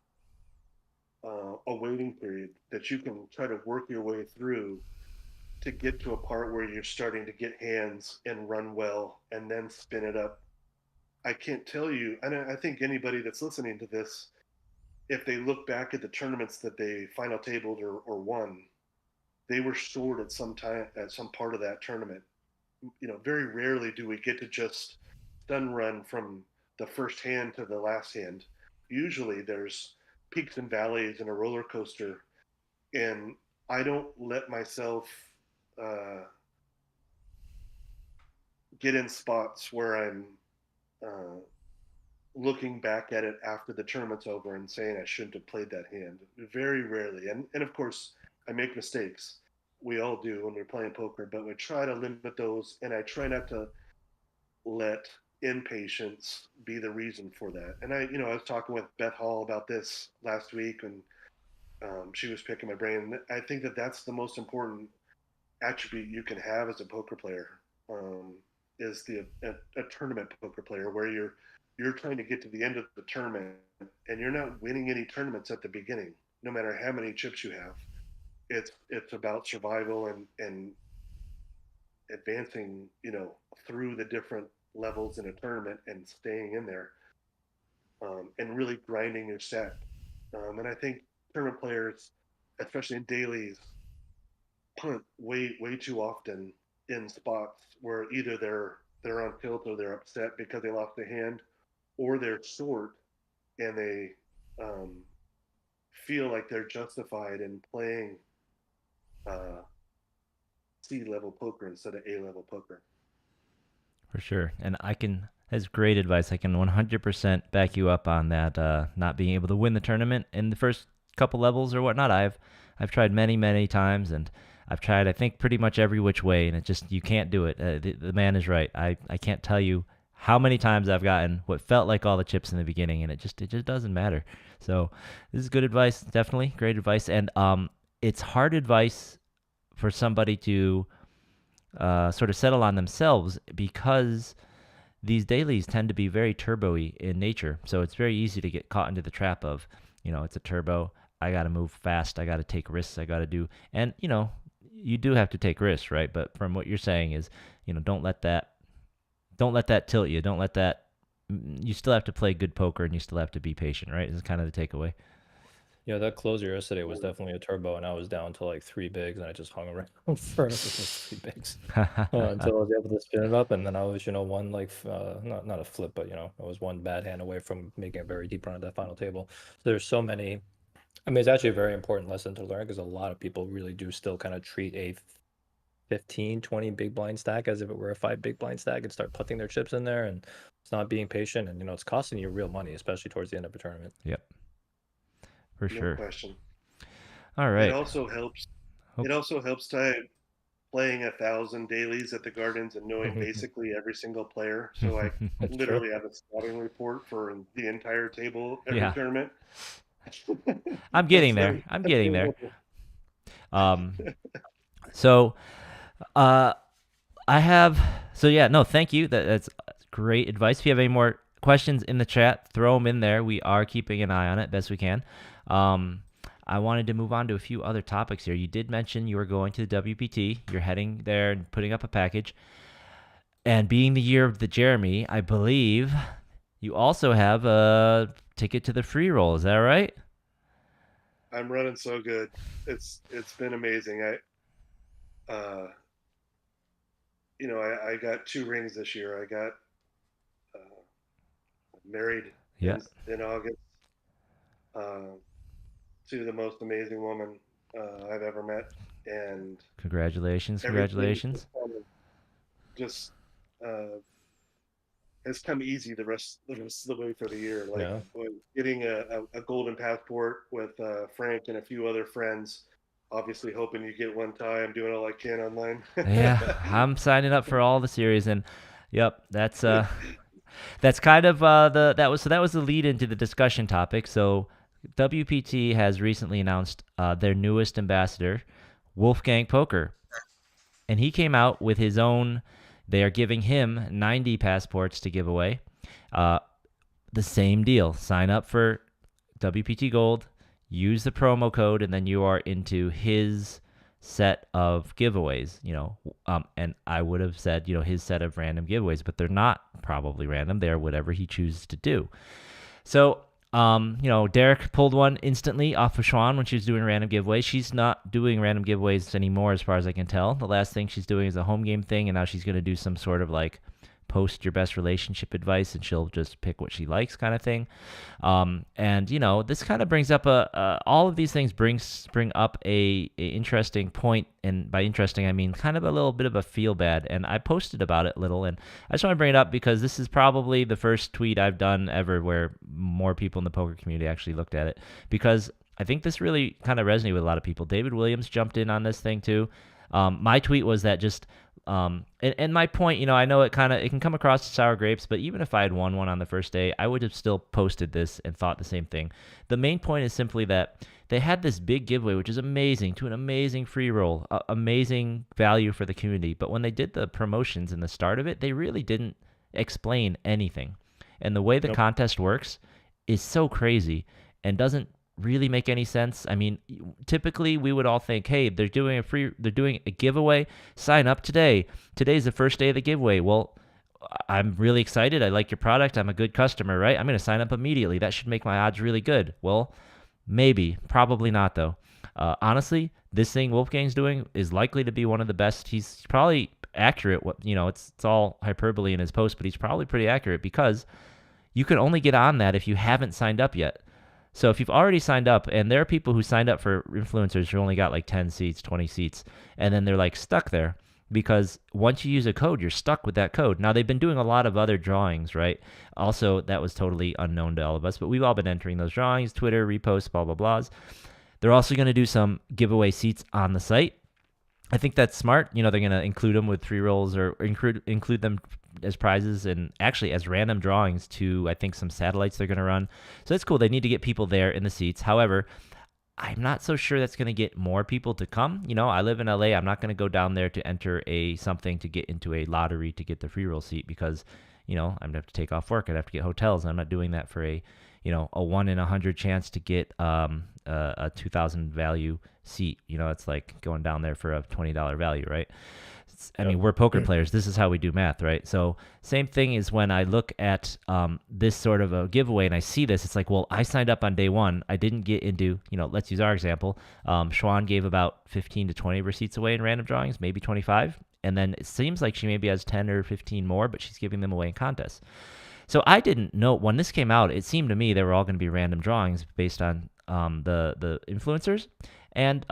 a waiting period that you can try to work your way through to get to a part where you're starting to get hands and run well and then spin it up. I can't tell you, and I think anybody that's listening to this, if they look back at the tournaments that they final tabled or won, they were short at some time at some part of that tournament. Very rarely do we get to just stun run from the first hand to the last hand. Usually there's peaks and valleys and a roller coaster, and I don't let myself uh, get in spots where I'm uh, looking back at it after the tournament's over and saying I shouldn't have played that hand. Very rarely, and of course I make mistakes. We all do when we're playing poker, but we try to limit those, and I try not to let impatience be the reason for that. And I was talking with Beth Hall about this last week, and she was picking my brain. I think that that's the most important attribute you can have as a poker player, um, is a tournament poker player where you're trying to get to the end of the tournament and you're not winning any tournaments at the beginning, no matter how many chips you have. It's about survival and advancing, through the different levels in a tournament and staying in there, and really grinding your set. And I think tournament players, especially in dailies, punt way too often in spots where either they're on tilt or they're upset because they lost a hand, or they're short and they um, feel like they're justified in playing C-level poker instead of A-level poker. For sure. And that's great advice. I can 100% back you up on that, not being able to win the tournament in the first couple levels or whatnot. I've tried many, many times, and I've tried, I think, pretty much every which way, and you can't do it. The man is right. I can't tell you how many times I've gotten what felt like all the chips in the beginning, and it just doesn't matter. So this is good advice, definitely great advice, and it's hard advice for somebody to sort of settle on themselves, because these dailies tend to be very turbo-y in nature. So it's very easy to get caught into the trap of, it's a turbo. I got to move fast. I got to take risks. I got to do, and you do have to take risks, right? But from what you're saying is, don't let that tilt you. Don't let that. You still have to play good poker, and you still have to be patient, right? This is kind of the takeaway. Yeah, that closer yesterday was definitely a turbo, and I was down to like 3 bigs, and I just hung around for 3 bigs until I was able to spin it up, and then I was, one like not a flip, but I was one bad hand away from making a very deep run at that final table. So there's so many. I mean, it's actually a very important lesson to learn, because a lot of people really do still kind of treat a 15, 20 big blind stack as if it were a 5 big blind stack, and start putting their chips in there, and it's not being patient, and it's costing you real money, especially towards the end of a tournament. Yep. For sure. No question. All right. It also helps. It also helps to playing 1,000 dailies at the Gardens and knowing basically every single player. So I literally have a scouting report for the entire table every tournament. I'm getting there. So thank you. That's great advice. If you have any more questions in the chat, throw them in there. We are keeping an eye on it best we can. I wanted to move on to a few other topics here. You did mention you were going to the WPT. You're heading there and putting up a package. And being the year of the Jeremy, I believe you also have a ticket to the Freeroll. Is that right? I'm running so good. It's been amazing. I got 2 rings this year. I got married in August to the most amazing woman I've ever met, and congratulations! Just has come easy the rest of the way for the year. Getting a golden passport with Frank and a few other friends. Obviously, hoping you get one tie. I'm doing all I can online. Yeah, I'm signing up for all the series, and that's kind of that was the lead into the discussion topic. So WPT has recently announced their newest ambassador, Wolfgang Poker, and he came out with his own. They are giving him 90 passports to give away. The same deal. Sign up for WPT Gold, use the promo code, and then you are into his set of giveaways, and I would have said, his set of random giveaways, but they're not probably random. They're whatever he chooses to do. So, Derek pulled one instantly off of Schwan when she was doing random giveaways. She's not doing random giveaways anymore, as far as I can tell. The last thing she's doing is a home game thing, and now she's going to do some sort of post your best relationship advice, and she'll just pick what she likes kind of thing. And this kind of brings up all of these things bring up a interesting point, and by interesting I mean kind of a little bit of a feel bad, and I posted about it a little, and I just want to bring it up because this is probably the first tweet I've done ever where more people in the poker community actually looked at it, because I think this really kind of resonated with a lot of people. David Williams jumped in on this thing too. My tweet was that just and my point, I know it can come across as sour grapes, but even if I had won one on the first day, I would have still posted this and thought the same thing. The main point is simply that they had this big giveaway, which is amazing, to an amazing free roll, amazing value for the community. But when they did the promotions in the start of it, they really didn't explain anything. And the way the contest works is so crazy and doesn't really make any sense. I mean, typically we would all think, hey, they're doing a giveaway, sign up today. Today's the first day of the giveaway. Well, I'm really excited. I like your product. I'm a good customer, right? I'm going to sign up immediately. That should make my odds really good. Well, maybe, probably not though. Honestly, this thing Wolfgang's doing is likely to be one of the best. He's probably accurate. It's all hyperbole in his post, but he's probably pretty accurate because you can only get on that if you haven't signed up yet. So if you've already signed up, and there are people who signed up for influencers who only got like 10 seats, 20 seats, and then they're like stuck there because once you use a code, you're stuck with that code. Now, they've been doing a lot of other drawings, right? Also, that was totally unknown to all of us, but we've all been entering those drawings, Twitter, reposts, blah, blah, blahs. They're also going to do some giveaway seats on the site. I think that's smart. They're going to include them with free rolls or include them as prizes and actually as random drawings to, I think, some satellites they're going to run. So that's cool. They need to get people there in the seats. However, I'm not so sure that's going to get more people to come. I live in LA. I'm not going to go down there to enter something to get into a lottery to get the free roll seat because, I'm going to have to take off work. I'd have to get hotels. I'm not doing that for a 1 in 100 chance to get a 2,000 value seat. It's like going down there for a $20 value, right? I mean, we're poker players. This is how we do math, right? So same thing is when I look at this sort of a giveaway and I see this, it's like, well, I signed up on day one. I didn't get into, let's use our example. Schwan gave about 15 to 20 receipts away in random drawings, maybe 25. And then it seems like she maybe has 10 or 15 more, but she's giving them away in contests. So I didn't know when this came out. It seemed to me they were all going to be random drawings based on the influencers, and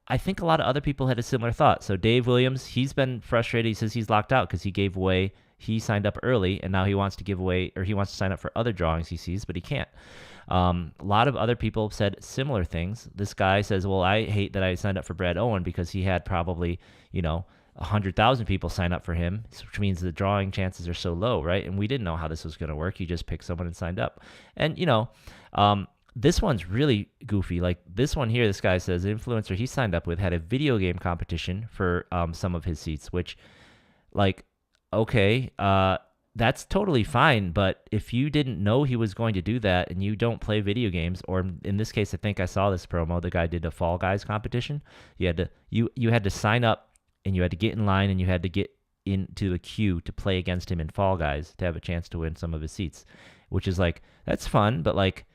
I think a lot of other people had a similar thought. So Dave Williams, he's been frustrated. He says he's locked out because he signed up early, and now he wants to give away or he wants to sign up for other drawings he sees, but he can't. A lot of other people said similar things. This guy says, well, I hate that I signed up for Brad Owen because he had probably 100,000 people sign up for him, which means the drawing chances are so low, right? And we didn't know how this was going to work. You just picked someone and signed up. And, this one's really goofy. Like this one here, this guy says the influencer he signed up with had a video game competition for some of his seats, which, like, okay, that's totally fine. But if you didn't know he was going to do that and you don't play video games, or in this case, I think I saw this promo, the guy did a Fall Guys competition. You had to sign up and you had to get in line and you had to get into the queue to play against him in Fall Guys to have a chance to win some of his seats, which is like, that's fun, but like,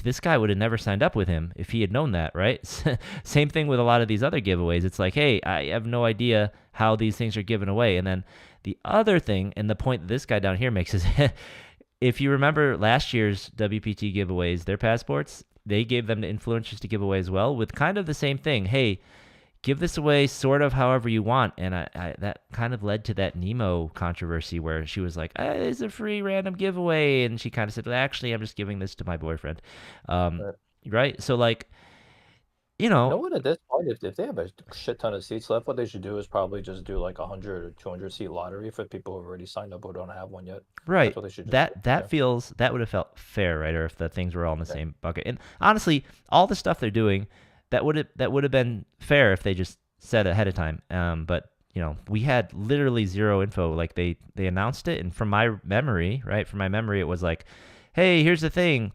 this guy would have never signed up with him if he had known that, right? Same thing with a lot of these other giveaways. It's like, hey, I have no idea how these things are given away. And then the other thing, and the point that this guy down here makes is, if you remember last year's WPT giveaways, their passports, they gave them to influencers to give away as well with kind of the same thing. Hey, give this away sort of however you want. And that kind of led to that Nemo controversy where she was like, it's a free random giveaway. And she kind of said, well, actually, I'm just giving this to my boyfriend. Right? So like, What, at this point, if they have a shit ton of seats left, what they should do is probably just do like 100 or 200 seat lottery for people who have already signed up who don't have one yet. Right. That's what they should just that would have felt fair, right? Or if the things were all in the same bucket. And honestly, all the stuff they're doing, that would have been fair if they just said ahead of time. But we had literally zero info. Like they announced it, and from my memory, it was like, hey, here's the thing.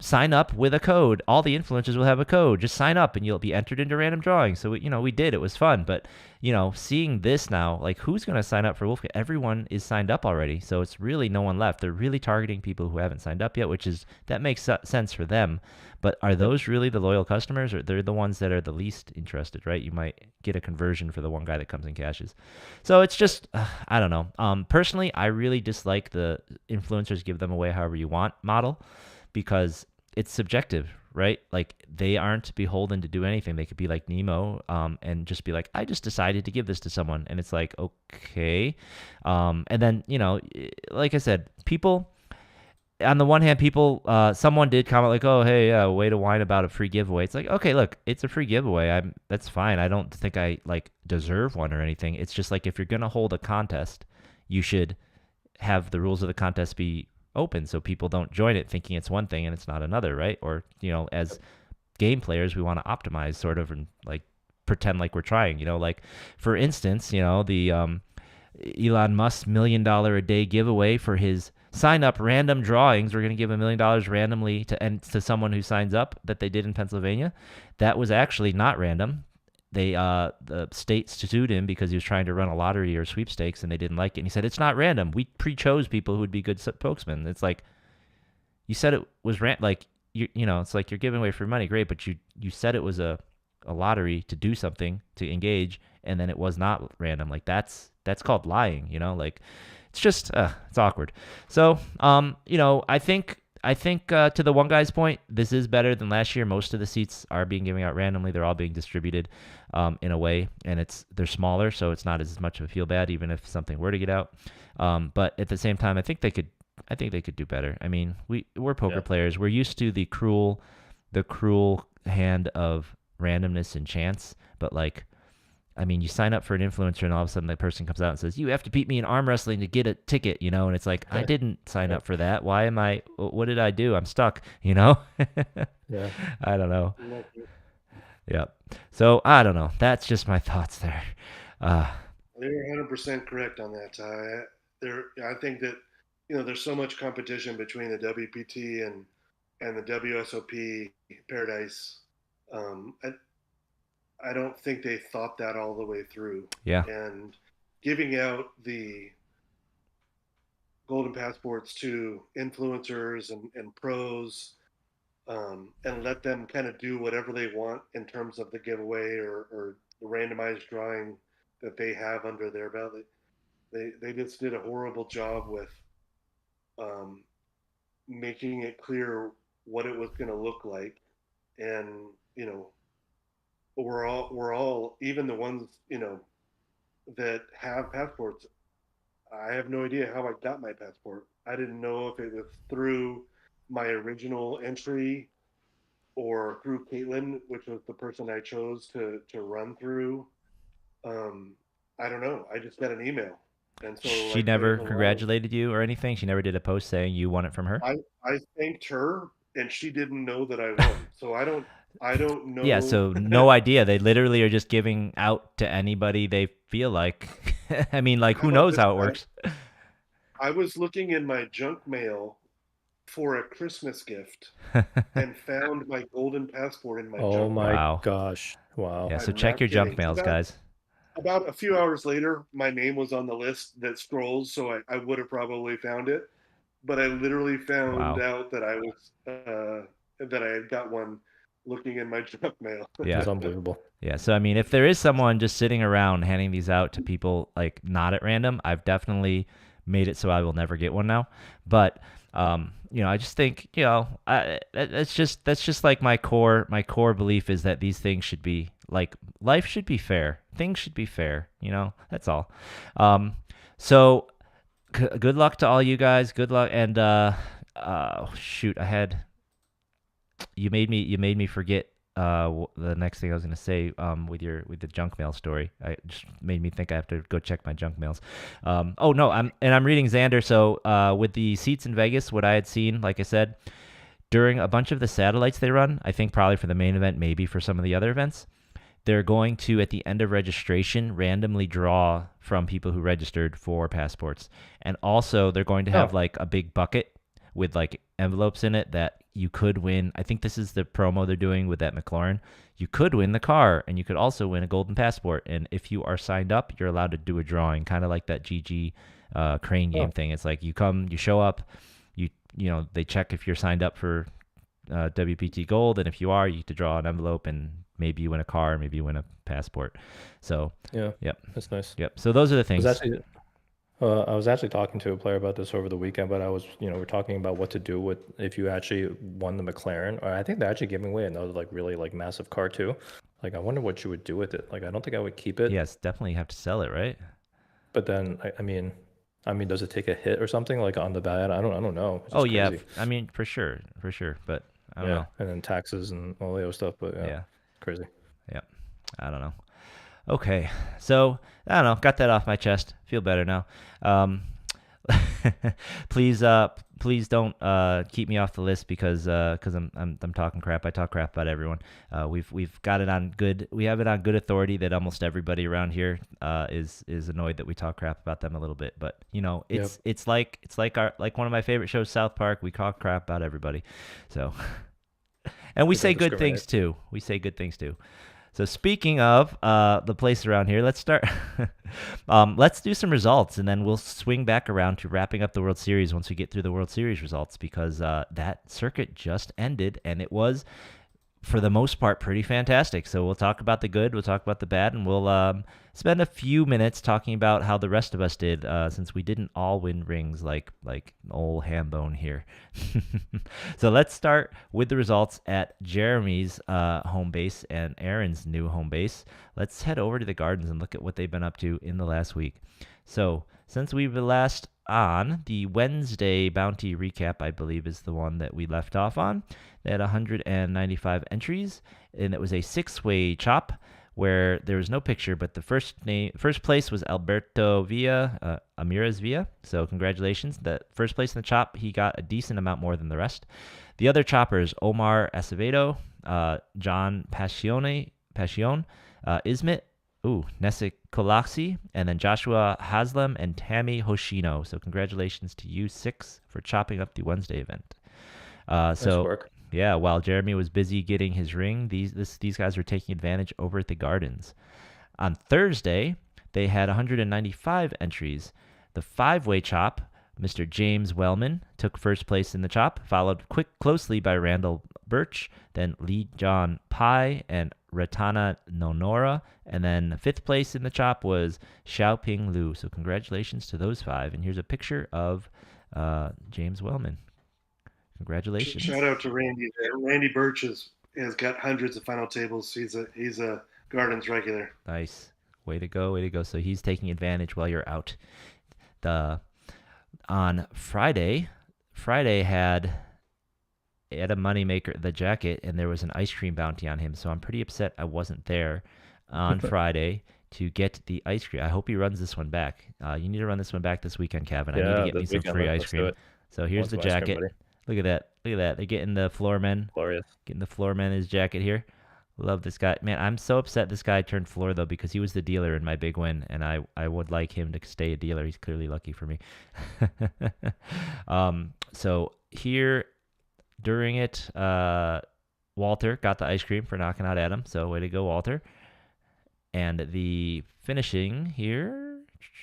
Sign up with a code. All the influencers will have a code. Just sign up and you'll be entered into random drawings. So we did. It was fun. But seeing this now, like who's going to sign up for Wolf? Everyone is signed up already. So it's really no one left. They're really targeting people who haven't signed up yet, that makes sense for them. But are those really the loyal customers, or they're the ones that are the least interested, right? You might get a conversion for the one guy that comes and cashes. So it's just, I don't know. Personally, I really dislike the influencers give them away however you want model, because it's subjective, right? Like they aren't beholden to do anything. They could be like Nemo and just be like, I just decided to give this to someone. And it's like, okay. And then, like I said, people, on the one hand, someone did comment like, oh, hey, way to whine about a free giveaway. It's like, okay, look, it's a free giveaway. That's fine. I don't think I like deserve one or anything. It's just like, if you're going to hold a contest, you should have the rules of the contest be open so people don't join it thinking it's one thing and it's not another, right? Or as game players, we want to optimize sort of and like pretend like we're trying, like for instance, the Elon Musk $1 million a day giveaway for his sign up random drawings. We're going to give $1 million randomly to someone who signs up, that they did in Pennsylvania. That was actually not random. The state sued him because he was trying to run a lottery or sweepstakes, and they didn't like it. And he said, it's not random. We pre-chose people who would be good spokesmen. It's like, you said it was like, it's like you're giving away free money. Great. But you said it was a lottery to do something, to engage. And then it was not random. Like that's called lying, like it's just, it's awkward. So, I think I think to the one guy's point, this is better than last year. Most of the seats are being given out randomly. They're all being distributed in a way, and they're smaller, so it's not as much of a feel bad, even if something were to get out. But at the same time, I think they could do better. I mean, we're poker players. We're used to the cruel hand of randomness and chance, but like, I mean, you sign up for an influencer and all of a sudden the person comes out and says, you have to beat me in arm wrestling to get a ticket, and it's like, I didn't sign up for that. What did I do? I'm stuck, Yeah. I don't know. Yeah. So I don't know. That's just my thoughts there. You're 100% correct on that, Ty. I think that, there's so much competition between the WPT and the WSOP Paradise. I don't think they thought that all the way through. Yeah. And giving out the golden passports to influencers and pros, and let them kind of do whatever they want in terms of the giveaway or the randomized drawing that they have under their belt. They just did a horrible job with making it clear what it was going to look like. And, we're all, even the ones, that have passports. I have no idea how I got my passport. I didn't know if it was through my original entry or through Caitlin, which was the person I chose to run through. I don't know. I just got an email. And so she never congratulated you or anything? She never did a post saying you won it from her? I thanked her, and she didn't know that I won. So I don't know. Yeah, so no idea. They literally are just giving out to anybody they feel like. I mean, like, who knows how it works? I was looking in my junk mail for a Christmas gift and found my golden passport in my junk mail. Oh my gosh. Wow. Yeah, so check your junk mails, guys. About a few hours later, my name was on the list that scrolls, so I would have probably found it. But I literally found out that I was that I had got one looking in my junk mail. Yeah, it's unbelievable. Yeah, so I mean, if there is someone just sitting around handing these out to people like not at random, I've definitely made it so I will never get one now. But I just think that's just like my core belief is that these things should be like, life should be fair, things should be fair. That's all. So good luck to all you guys. Good luck, and shoot, you made me forget the next thing I was going to say with the junk mail story. I just made me think I have to go check my junk mails. I'm reading Xander. So with the seats in Vegas, what I had seen, like I said, during a bunch of the satellites they run, I think probably for the main event, maybe for some of the other events, they're going to, at the end of registration, randomly draw from people who registered for passports. And also they're going to have like a big bucket with like envelopes in it that you could win. I think this is the promo they're doing with that McLaren. You could win the car, and you could also win a golden passport. And if you are signed up, you're allowed to do a drawing, kind of like that GG crane game thing. It's like you show up, they check if you're signed up for WPT Gold, and if you are, you get to draw an envelope, and maybe you win a car, maybe you win a passport. So yep, that's nice. Yep. So those are the things. I was actually talking to a player about this over the weekend, but we're talking about what to do with if you actually won the McLaren, or I think they're actually giving away another like really like massive car too. Like, I wonder what you would do with it. Like, I don't think I would keep it. Yes, definitely have to sell it, right? But then, I mean, does it take a hit or something like on the bat? I don't know. Oh yeah, I mean, for sure. But I don't know. And then taxes and all the other stuff. But yeah, crazy. Yeah, I don't know. Okay, so I don't know. Got that off my chest. Feel better now. Please don't keep me off the list because I'm talking crap. I talk crap about everyone. We've got it on good. We have it on good authority that almost everybody around here is annoyed that we talk crap about them a little bit. But it's like one of my favorite shows, South Park. We talk crap about everybody. So, and we say good things too. So speaking of the place around here, let's start. Let's do some results, and then we'll swing back around to wrapping up the World Series once we get through the World Series results, because that circuit just ended, and it was for the most part, pretty fantastic. So we'll talk about the good, we'll talk about the bad, and we'll spend a few minutes talking about how the rest of us did, since we didn't all win rings like old Hambone here. So let's start with the results at Jeremy's home base and Aaron's new home base. Let's head over to the Gardens and look at what they've been up to in the last week. So since we were last on, the Wednesday bounty recap, I believe, is the one that we left off on. They had 195 entries, and it was a 6-way chop where there was no picture, but the first place was Alberto Villa, Amirez Villa. So congratulations. The first place in the chop, he got a decent amount more than the rest. The other choppers, Omar Acevedo, John Pacione, Ismit, Nesik Kolaksi, and then Joshua Haslam and Tammy Hoshino. So congratulations to you 6 for chopping up the Wednesday event. Nice work. Yeah, while Jeremy was busy getting his ring, these guys were taking advantage over at the Gardens. On Thursday, they had 195 entries. The 5-way chop, Mr. James Wellman took first place in the chop, followed closely by Randall Birch, then Lee John Pai and Ratana Nonora, and then 5th place in the chop was Xiaoping Lu. So congratulations to those 5. And here's a picture of James Wellman. Congratulations. Shout out to Randy there. Randy Birch has got hundreds of final tables. He's a Gardens regular. Nice. Way to go, way to go. So he's taking advantage while you're out. On Friday had a moneymaker, the jacket, and there was an ice cream bounty on him. So I'm pretty upset I wasn't there on Friday to get the ice cream. I hope he runs this one back. You need to run this one back this weekend, Kevin. I need to get me some free ice cream. So here's the jacket. Look at that. They're getting the floorman. Glorious. Getting the floorman his jacket here. Love this guy. Man, I'm so upset this guy turned floor, though, because he was the dealer in my big win, and I would like him to stay a dealer. He's clearly lucky for me. So here, during it, Walter got the ice cream for knocking out Adam. So way to go, Walter. And the finishing here,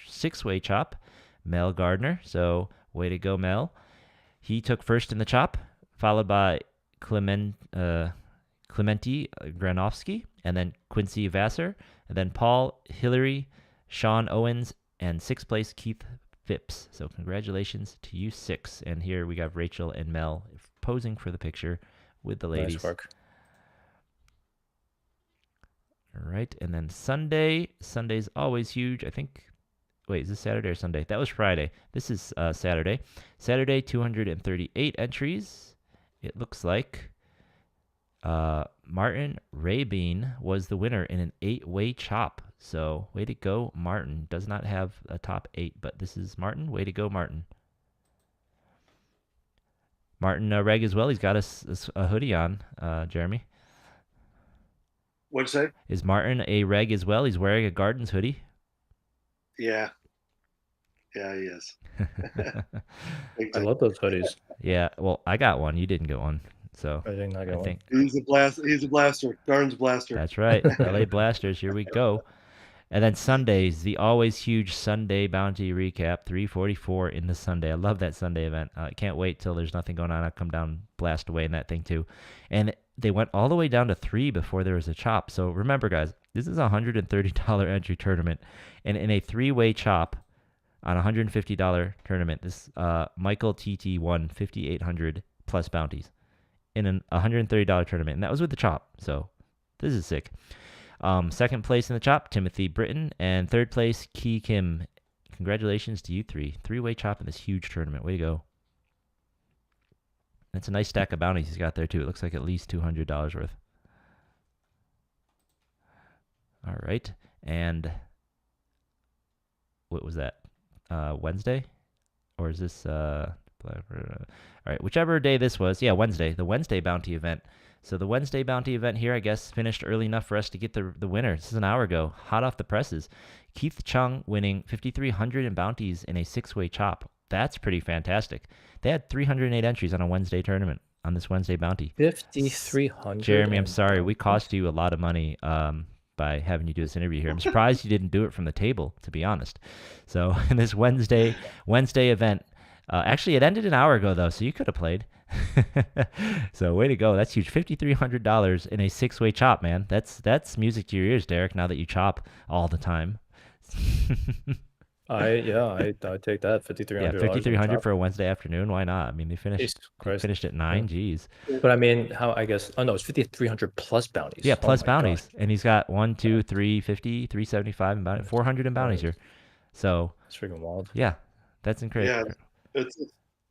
6-way chop, Mel Gardner. So way to go, Mel. He took first in the chop, followed by Clementi Granovsky, and then Quincy Vassar, and then Paul Hillary, Sean Owens, and 6th place Keith Phipps. So congratulations to you 6. And here we got Rachel and Mel posing for the picture with the ladies. Nice work. All right, and then Sunday. Sunday's always huge. I think. Wait, is this Saturday or Sunday? That was Friday. This is Saturday. Saturday, 238 entries. It looks like Martin Rabin was the winner in an 8-way chop. So way to go, Martin. Does not have a top 8, but this is Martin. Way to go, Martin. Martin reg as well. He's got a hoodie on, Jeremy. What'd you say? Is Martin a reg as well? He's wearing a Gardens hoodie. Yeah, he is. I love those hoodies. Yeah, well, I got one. You didn't get one. So I think He's a blaster. Gardens blaster. That's right. LA Blasters. Here we go. And then Sundays, the always huge Sunday bounty recap, 344 in the Sunday. I love that Sunday event. I can't wait till there's nothing going on. I'll come down, blast away in that thing too. And they went all the way down to 3 before there was a chop. So remember, guys, this is a $130 entry tournament. And in a 3-way chop on a $150 tournament, this Michael TT won 5,800 plus bounties in a $130 tournament. And that was with the chop. So this is sick. 2nd place in the chop, Timothy Britton. And 3rd place, Ki Kim. Congratulations to you 3. 3-way chop in this huge tournament. Way to go. It's a nice stack of bounties he's got there, too. It looks like at least $200 worth. All right. And what was that? Wednesday? Or is this... all right, whichever day this was. Yeah, Wednesday. The Wednesday bounty event. So the Wednesday bounty event here, I guess, finished early enough for us to get the winner. This is an hour ago. Hot off the presses. Keith Chung winning 5,300 in bounties in a 6-way chop. That's pretty fantastic. They had 308 entries on a Wednesday tournament, on this Wednesday bounty. 5,300. Jeremy, I'm sorry. We cost you a lot of money by having you do this interview here. I'm surprised you didn't do it from the table, to be honest. So in this Wednesday event, actually, it ended an hour ago, though, so you could have played. So way to go. That's huge. $5,300 in a 6-way chop, man. That's music to your ears, Derek, now that you chop all the time. I take that Yeah, $5,300 $5,300 for a Wednesday afternoon. Why not? I mean, they Jesus Christ. finished at 9. Jeez. But I mean, how I guess oh no, it's 5,300 plus bounties. Yeah, plus oh my bounties. God. And he's got 1, 2, 3, 50, 375 in bounties, 400 in bounties here. So It's freaking wild. yeah, that's incredible. Yeah,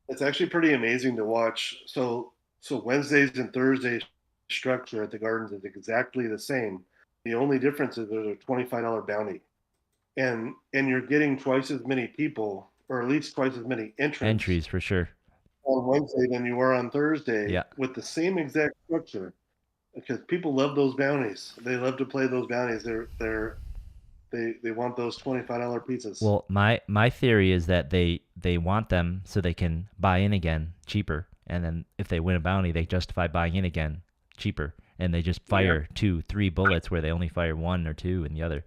it's actually pretty amazing to watch. So Wednesdays and Thursdays structure at the Gardens is exactly the same. The only difference is there's a $25 bounty, and you're getting twice as many people, or at least twice as many Entries for sure. on Wednesday than you are on Thursday. Yeah. With the same exact structure, because people love those bounties. They love to play those bounties. They want those $25 pizzas. Well, my theory is that they want them so they can buy in again cheaper, and then if they win a bounty, they justify buying in again cheaper, and they just fire 2, 3 bullets where they only fire 1 or 2 in the other.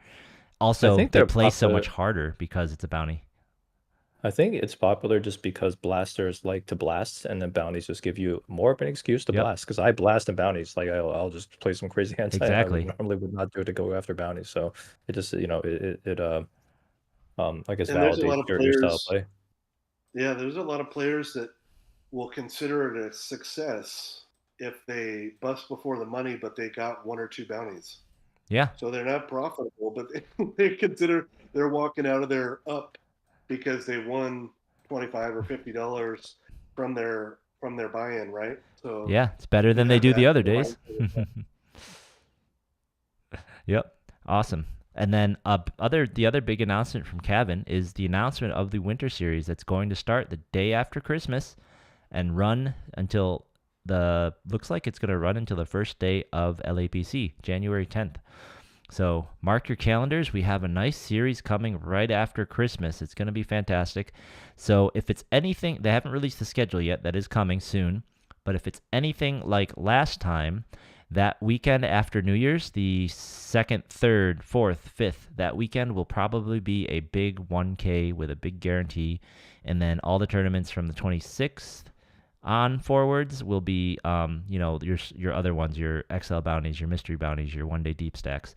Also, they play so much harder because it's a bounty. I think it's popular just because blasters like to blast, and then bounties just give you more of an excuse to blast. Because I blast in bounties, like I'll just play some crazy hands. Exactly. I normally would not do it to go after bounties. So it just I guess And there's a lot of validates your style of play. Yeah, there's a lot of players that will consider it a success if they bust before the money, but they got 1 or 2 bounties. Yeah. So they're not profitable, but they consider they're walking out of there up because they won $25 or $50 from their buy-in, right? So yeah, it's better than they do the other days. Yep, awesome. And then the other big announcement from Kevin is the announcement of the Winter Series that's going to start the day after Christmas and run until looks like it's going to run until the first day of LAPC, January 10th. So mark your calendars. We have a nice series coming right after Christmas. It's going to be fantastic. So if it's anything, they haven't released the schedule yet. That is coming soon. But if it's anything like last time, that weekend after New Year's, the 2nd, 3rd, 4th, 5th, that weekend will probably be a big 1K with a big guarantee. And then all the tournaments from the 26th on forwards will be, your other ones, your XL bounties, your mystery bounties, your one-day deep stacks.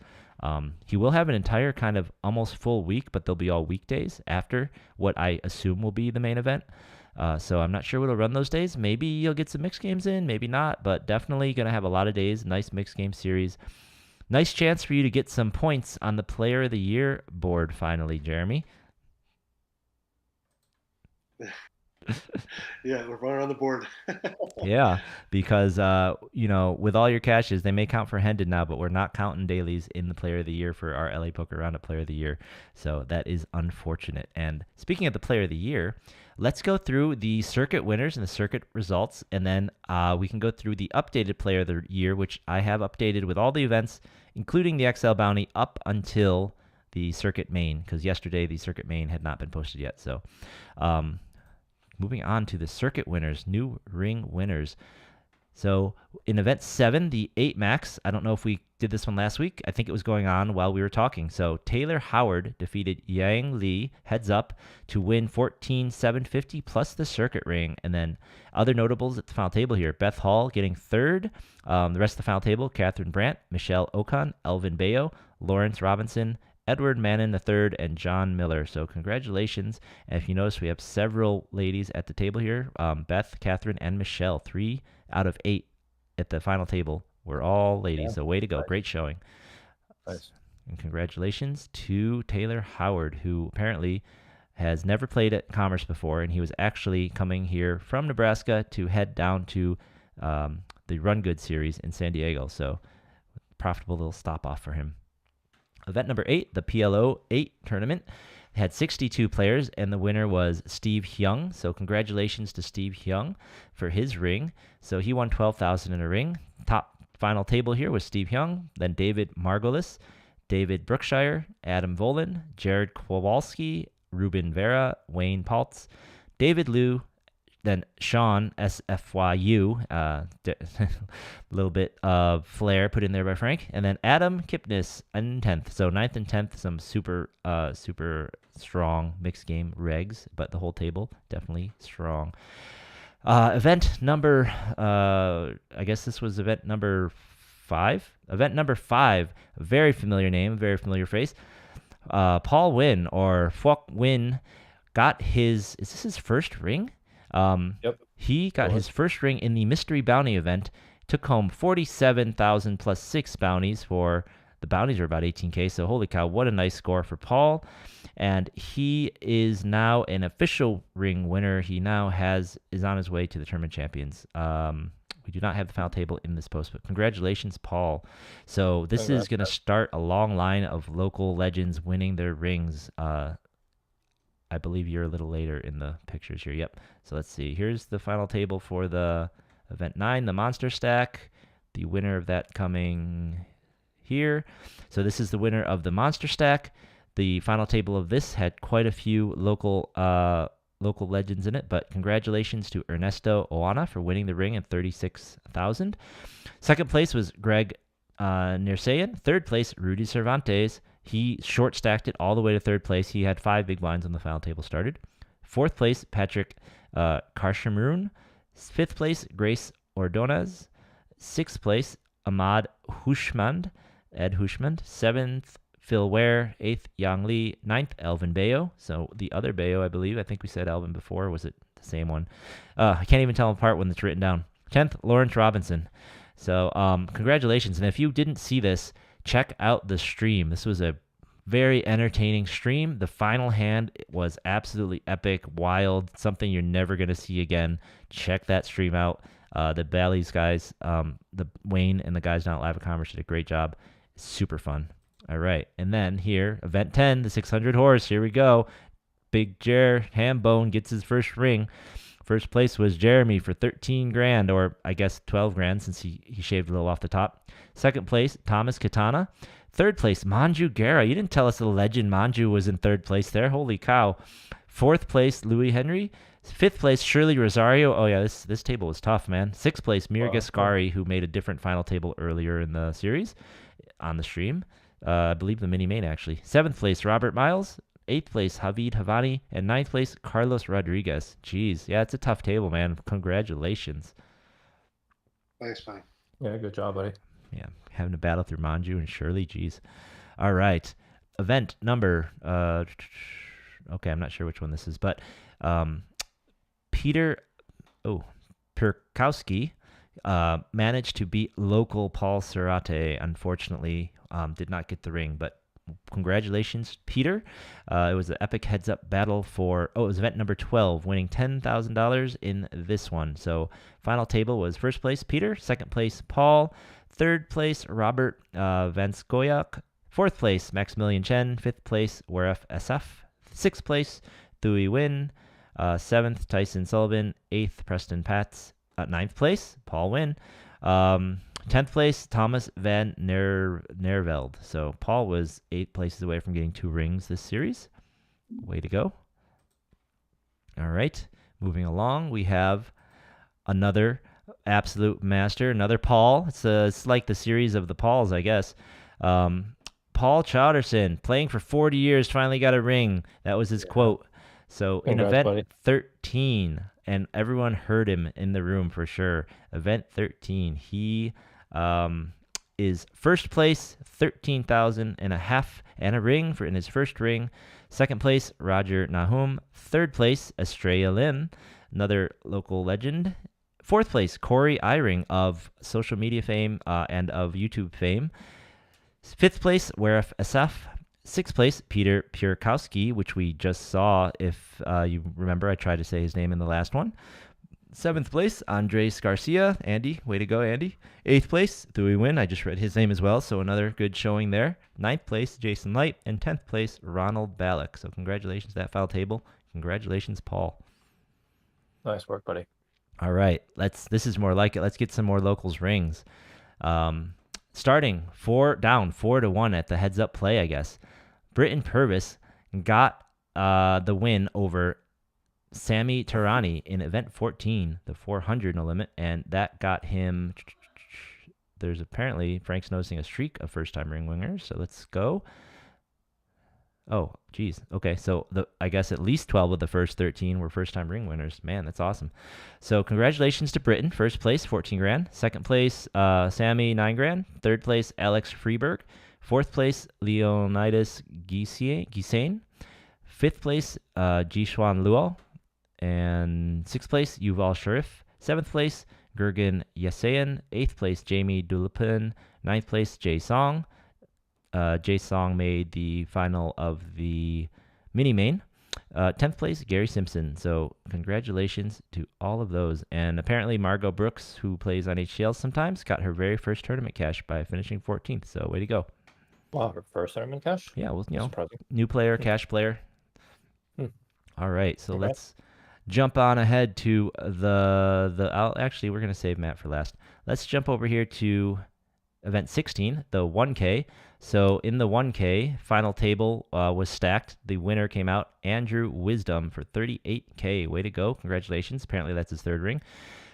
He will have an entire kind of almost full week, but they'll be all weekdays after what I assume will be the main event. So I'm not sure what will run those days. Maybe you'll get some mixed games in, maybe not, but definitely going to have a lot of days. Nice mixed game series. Nice chance for you to get some points on the Player of the Year board finally, Jeremy. Yeah, we're running on the board. Yeah, because with all your cashes, they may count for Hendon now, but we're not counting dailies in the Player of the Year for our LA Poker Roundup Player of the Year. So that is unfortunate. And speaking of the Player of the Year, let's go through the circuit winners and the circuit results, and then we can go through the updated Player of the Year, which I have updated with all the events, including the XL bounty up until the circuit main, because yesterday the circuit main had not been posted yet. So moving on to the circuit winners, new ring winners. So in event 7, the 8 max, I don't know if we did this one last week. I think it was going on while we were talking. So Taylor Howard defeated Yang Lee heads up to win 14,750 plus the circuit ring. And then other notables at the final table here. Beth Hall getting 3rd. The rest of the final table, Catherine Brandt, Michelle Ocon, Elvin Bayo, Lawrence Robinson, Edward Mannon III, and John Miller. So congratulations. And if you notice, we have several ladies at the table here. Beth, Catherine, and Michelle. 3 out of 8 at the final table were all ladies. Yeah, so way to go. Nice. Great showing. Nice. And congratulations to Taylor Howard, who apparently has never played at Commerce before, and he was actually coming here from Nebraska to head down to the Run Good series in San Diego. So profitable little stop off for him. Event number 8, the PLO 8 tournament, had 62 players, and the winner was Steve Hyung. So congratulations to Steve Hyung for his ring. So he won $12,000 in a ring. Top final table here was Steve Hyung, then David Margolis, David Brookshire, Adam Volin, Jared Kowalski, Ruben Vera, Wayne Paltz, David Liu, then Sean SFYU, a little bit of flair put in there by Frank, and then Adam Kipnis in 10th. So 9th and 10th, some super strong mixed game regs, but the whole table definitely strong. Event number, I guess this was event number 5. Event number 5, a very familiar name, very familiar face. Paul Win, or Fuck Win, got is this his first ring? Yep. He got his first ring in the Mystery Bounty event, took home 47,000 plus 6 bounties for, the bounties are about 18K, so holy cow, what a nice score for Paul. And he is now an official ring winner. He now is on his way to the Tournament Champions. We do not have the final table in this post, but congratulations, Paul. So this is going to start a long line of local legends winning their rings. I believe you're a little later in the pictures here. Yep. So let's see. Here's the final table for the event 9, the Monster Stack. The winner of that coming here. So this is the winner of the Monster Stack. The final table of this had quite a few local legends in it, but congratulations to Ernesto Oana for winning the ring at 36,000. Second place was Greg Nersayan. Third place, Rudy Cervantes. He short stacked it all the way to third place. He had 5 big blinds when the final table started. Fourth place, Patrick Karshamoon. Fifth place, Grace Ordonez. Sixth place, Ahmad Ed Hushmand. Seventh, Phil Ware. Eighth, Yang Lee. Ninth, Elvin Bayo. So the other Bayo, I believe. I think we said Elvin before. Was it the same one? I can't even tell them apart when it's written down. 10th, Lawrence Robinson. So congratulations. And if you didn't see this, check out the stream. This was a very entertaining stream. The final hand was absolutely epic, wild, something you're never going to see again. Check that stream out. The Bally's guys, the Wayne and the guys down at Live Commerce did a great job. Super fun. All right. And then here, event 10, the 600 horse. Here we go. Big Jer Hambone gets his first ring. First place was Jeremy for 13 grand, or I guess 12 grand since he shaved a little off the top. Second place, Thomas Katana. Third place, Manju Guerra. You didn't tell us the legend Manju was in third place there. Holy cow. Fourth place, Louis Henry. Fifth place, Shirley Rosario. Oh, yeah, this table was tough, man. Sixth place, Mir Gascari, who made a different final table earlier in the series on the stream. I believe the mini-main, actually. Seventh place, Robert Miles. Eighth place, Javid Havani. And ninth place, Carlos Rodriguez. Jeez. Yeah, it's a tough table, man. Congratulations. Thanks, man. Yeah, good job, buddy. Yeah, having to battle through Manju and Shirley. Jeez. All right. Event number... okay, I'm not sure which one this is, but Peter Perkowski managed to beat local Paul Serrate. Unfortunately, did not get the ring, but congratulations, Peter. It was an epic heads-up battle for, it was event number 12, winning $10,000 in this one. So final table was first place, Peter. Second place, Paul. Third place, Robert Vanskoyak. Fourth place, Maximilian Chen. Fifth place, Waref SF. Sixth place, Thuy Win. Seventh, Tyson Sullivan. Eighth, Preston Pats. Ninth place, Paul Win. 10th place, Thomas Van Nerveld. So Paul was 8 places away from getting 2 rings this series. Way to go. All right, moving along, we have another absolute master, another Paul. It's like the series of the Pauls, I guess. Paul Chowderson, playing for 40 years, finally got a ring. That was his quote. So in event 13, and everyone heard him in the room for sure. Event 13, he is first place, 13,000 and a half and a ring in his first ring. Second place, Roger Nahum. Third place, Estrella Lim, another local legend. Fourth place, Corey Eyring of social media fame and of YouTube fame. Fifth place, Waref Asaf. Sixth place, Peter Pierkowski, which we just saw. If you remember, I tried to say his name in the last one. Seventh place, Andres Garcia. Andy, way to go, Andy. Eighth place, Thuy Win. I just read his name as well, so another good showing there. Ninth place, Jason Light. And 10th place, Ronald Ballack. So congratulations to that foul table. Congratulations, Paul. Nice work, buddy. All right, this is more like it. Let's get some more locals rings. Starting 4-1 at the heads-up play, I guess. Britton Purvis got the win over Sammy Tarani in event 14, the 400 no limit, and that got him. There's apparently Frank's noticing a streak of first-time ring winners, so let's go. Oh, geez. Okay, so I guess at least 12 of the first 13 were first-time ring winners. Man, that's awesome. So congratulations to Britain, first place, 14 grand. Second place, Sammy, 9 grand. Third place, Alex Freeberg. Fourth place, Leonidas Gisane. Fifth place, Jishuan Luo. And sixth place, Yuval Sharif. Seventh place, Gergen Yesayan. Eighth place, Jamie Dulipin. Ninth place, Jay Song. Jay Song made the final of the mini main. 10th place, Gary Simpson. So congratulations to all of those. And apparently Margot Brooks, who plays on HCL sometimes, got her very first tournament cash by finishing 14th. So way to go. Wow, her first tournament cash? Yeah, well, you know, Surprising. new player, cash player. All right, so Okay. let's jump on ahead to actually, we're going to save Matt for last. Let's jump over here to event 16, the 1K. So in the 1K, final table was stacked. The winner came out, Andrew Wisdom, for 38K. Way to go. Congratulations. Apparently that's his third ring.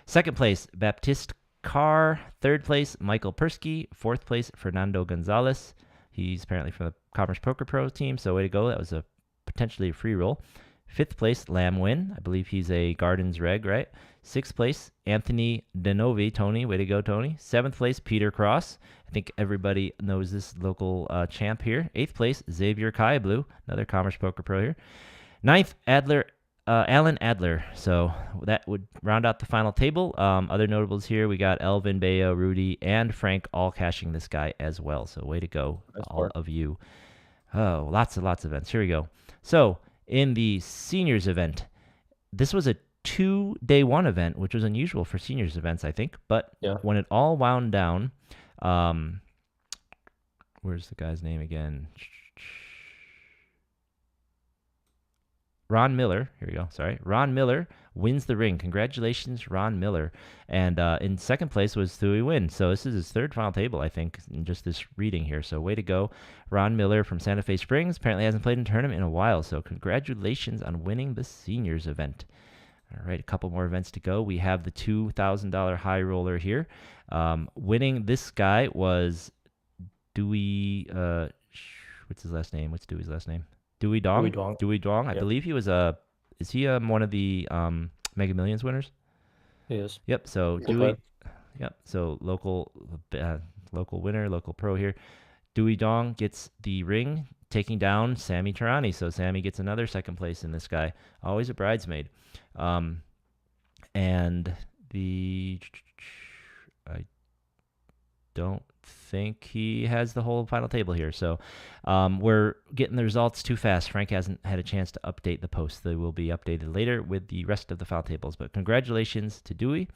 Second place, Baptiste Carr. Third place, Michael Persky. Fourth place, Fernando Gonzalez. He's apparently from the Commerce Poker Pro team, so way to go. That was a potentially a free roll. Fifth place, Lam Win. I believe he's a Gardens reg, right? Sixth place, Anthony Denovi. Tony, way to go, Tony. Seventh place, Peter Cross. I think everybody knows this local champ here. Eighth place, Xavier Kaiblue, another Commerce Poker Pro here. Ninth, Alan Adler. So that would round out the final table. Other notables here, we got Elvin, Bayo, Rudy, and Frank all cashing this guy as well. So way to go, all of you. Oh, lots of events. Here we go. So in the seniors event, this was a 2-day 1 event, which was unusual for seniors events, I think. But when it all wound down, where's the guy's name again? Ron Miller. Here we go. Sorry. Ron Miller wins the ring. Congratulations, Ron Miller. And in second place was Thuy Win. So this is his third final table, I think, in just this reading here. So way to go. Ron Miller from Santa Fe Springs apparently hasn't played in a tournament in a while. So congratulations on winning the seniors event. All right, a couple more events to go. We have the $2,000 high roller here. Winning this guy was Dewey. What's his last name? What's Dewey's last name? Dewey Dong. Dewey Dong. I believe he was is he one of the Mega Millions winners? He is. Yep. So Dewey. Yep. So local winner, local pro here. Dewey Dong gets the ring, taking down Sammy Tarani. So Sammy gets another second place in this guy. Always a bridesmaid. And I don't think he has the whole final table here. So we're getting the results too fast. Frank hasn't had a chance to update the post. They will be updated later with the rest of the final tables. But congratulations to Dewey.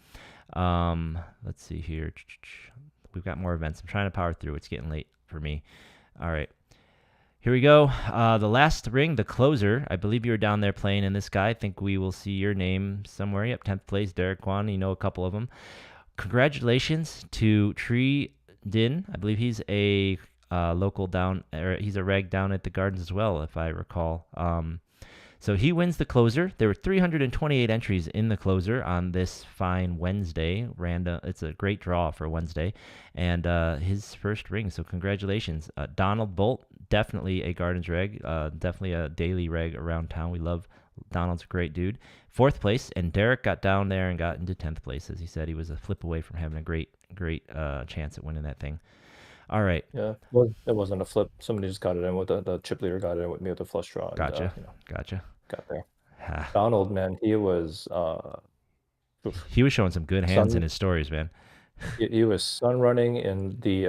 Let's see here. We've got more events. I'm trying to power through. It's getting late for me. All right. Here we go. The last ring, the closer. I believe you were down there playing in this guy. I think we will see your name somewhere. Yep, 10th place, Derek Kwan. You know a couple of them. Congratulations to Tree Din. I believe he's a local down, or he's a reg down at the Gardens as well, if I recall. So he wins the closer. There were 328 entries in the closer on this fine Wednesday. Random. It's a great draw for Wednesday, and his first ring. So congratulations, Donald Bolt. Definitely a Gardens reg. Definitely a daily reg around town. We love Donald's a great dude. Fourth place, and Derek got down there and got into 10th place. As he said, he was a flip away from having a great chance at winning that thing. All right. Yeah, well, it wasn't a flip. Somebody just got it in with the chip leader got it in with me with the flush draw. And, Gotcha. Got there. Ha. Donald, man, he was He was showing some good hands in his stories, man. he was sun running in the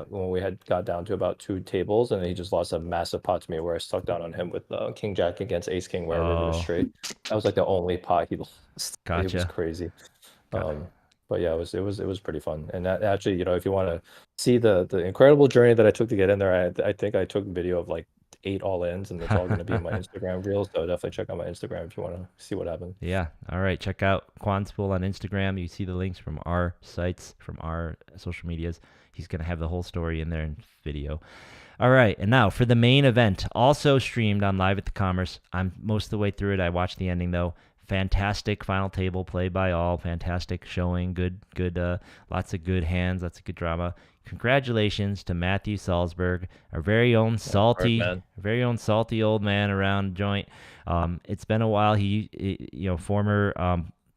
when we had got down to about 2 tables, and he just lost a massive pot to me where I stuck down on him with King Jack against Ace King where it was straight. That was like the only pot he lost. Gotcha. It was crazy. But yeah, it was pretty fun. And that, actually, if you want to see the incredible journey that I took to get in there, I think I took video of like 8 all-ins, and it's all going to be in my Instagram reels. So definitely check out my Instagram if you want to see what happened. Yeah. All right. Check out Quan's Pool on Instagram. You see the links from our sites, from our social medias. He's going to have the whole story in there in video. All right. And now for the main event, also streamed on Live at the Commerce. I'm most of the way through it. I watched the ending though. Fantastic final table, played by all. Fantastic showing. Good. Lots of good hands. Lots of good drama. congratulations to Matthew Salzberg, our very own salty old man around joint. It's been a while. He former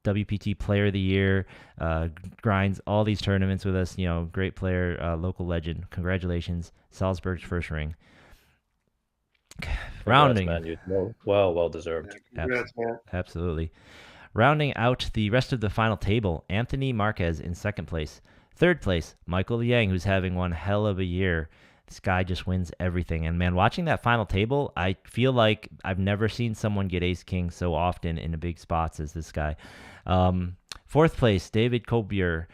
WPT Player of the Year, grinds all these tournaments with us. Great player, local legend. Congratulations, Salzberg's first ring. Rounding, man. Well deserved. Absolutely. Rounding out the rest of the final table, Anthony Marquez in second place. Third place, Michael Yang, who's having one hell of a year. This guy just wins everything. And, man, watching that final table, I feel like I've never seen someone get ace-king so often in the big spots as this guy. Fourth place, David Kobier.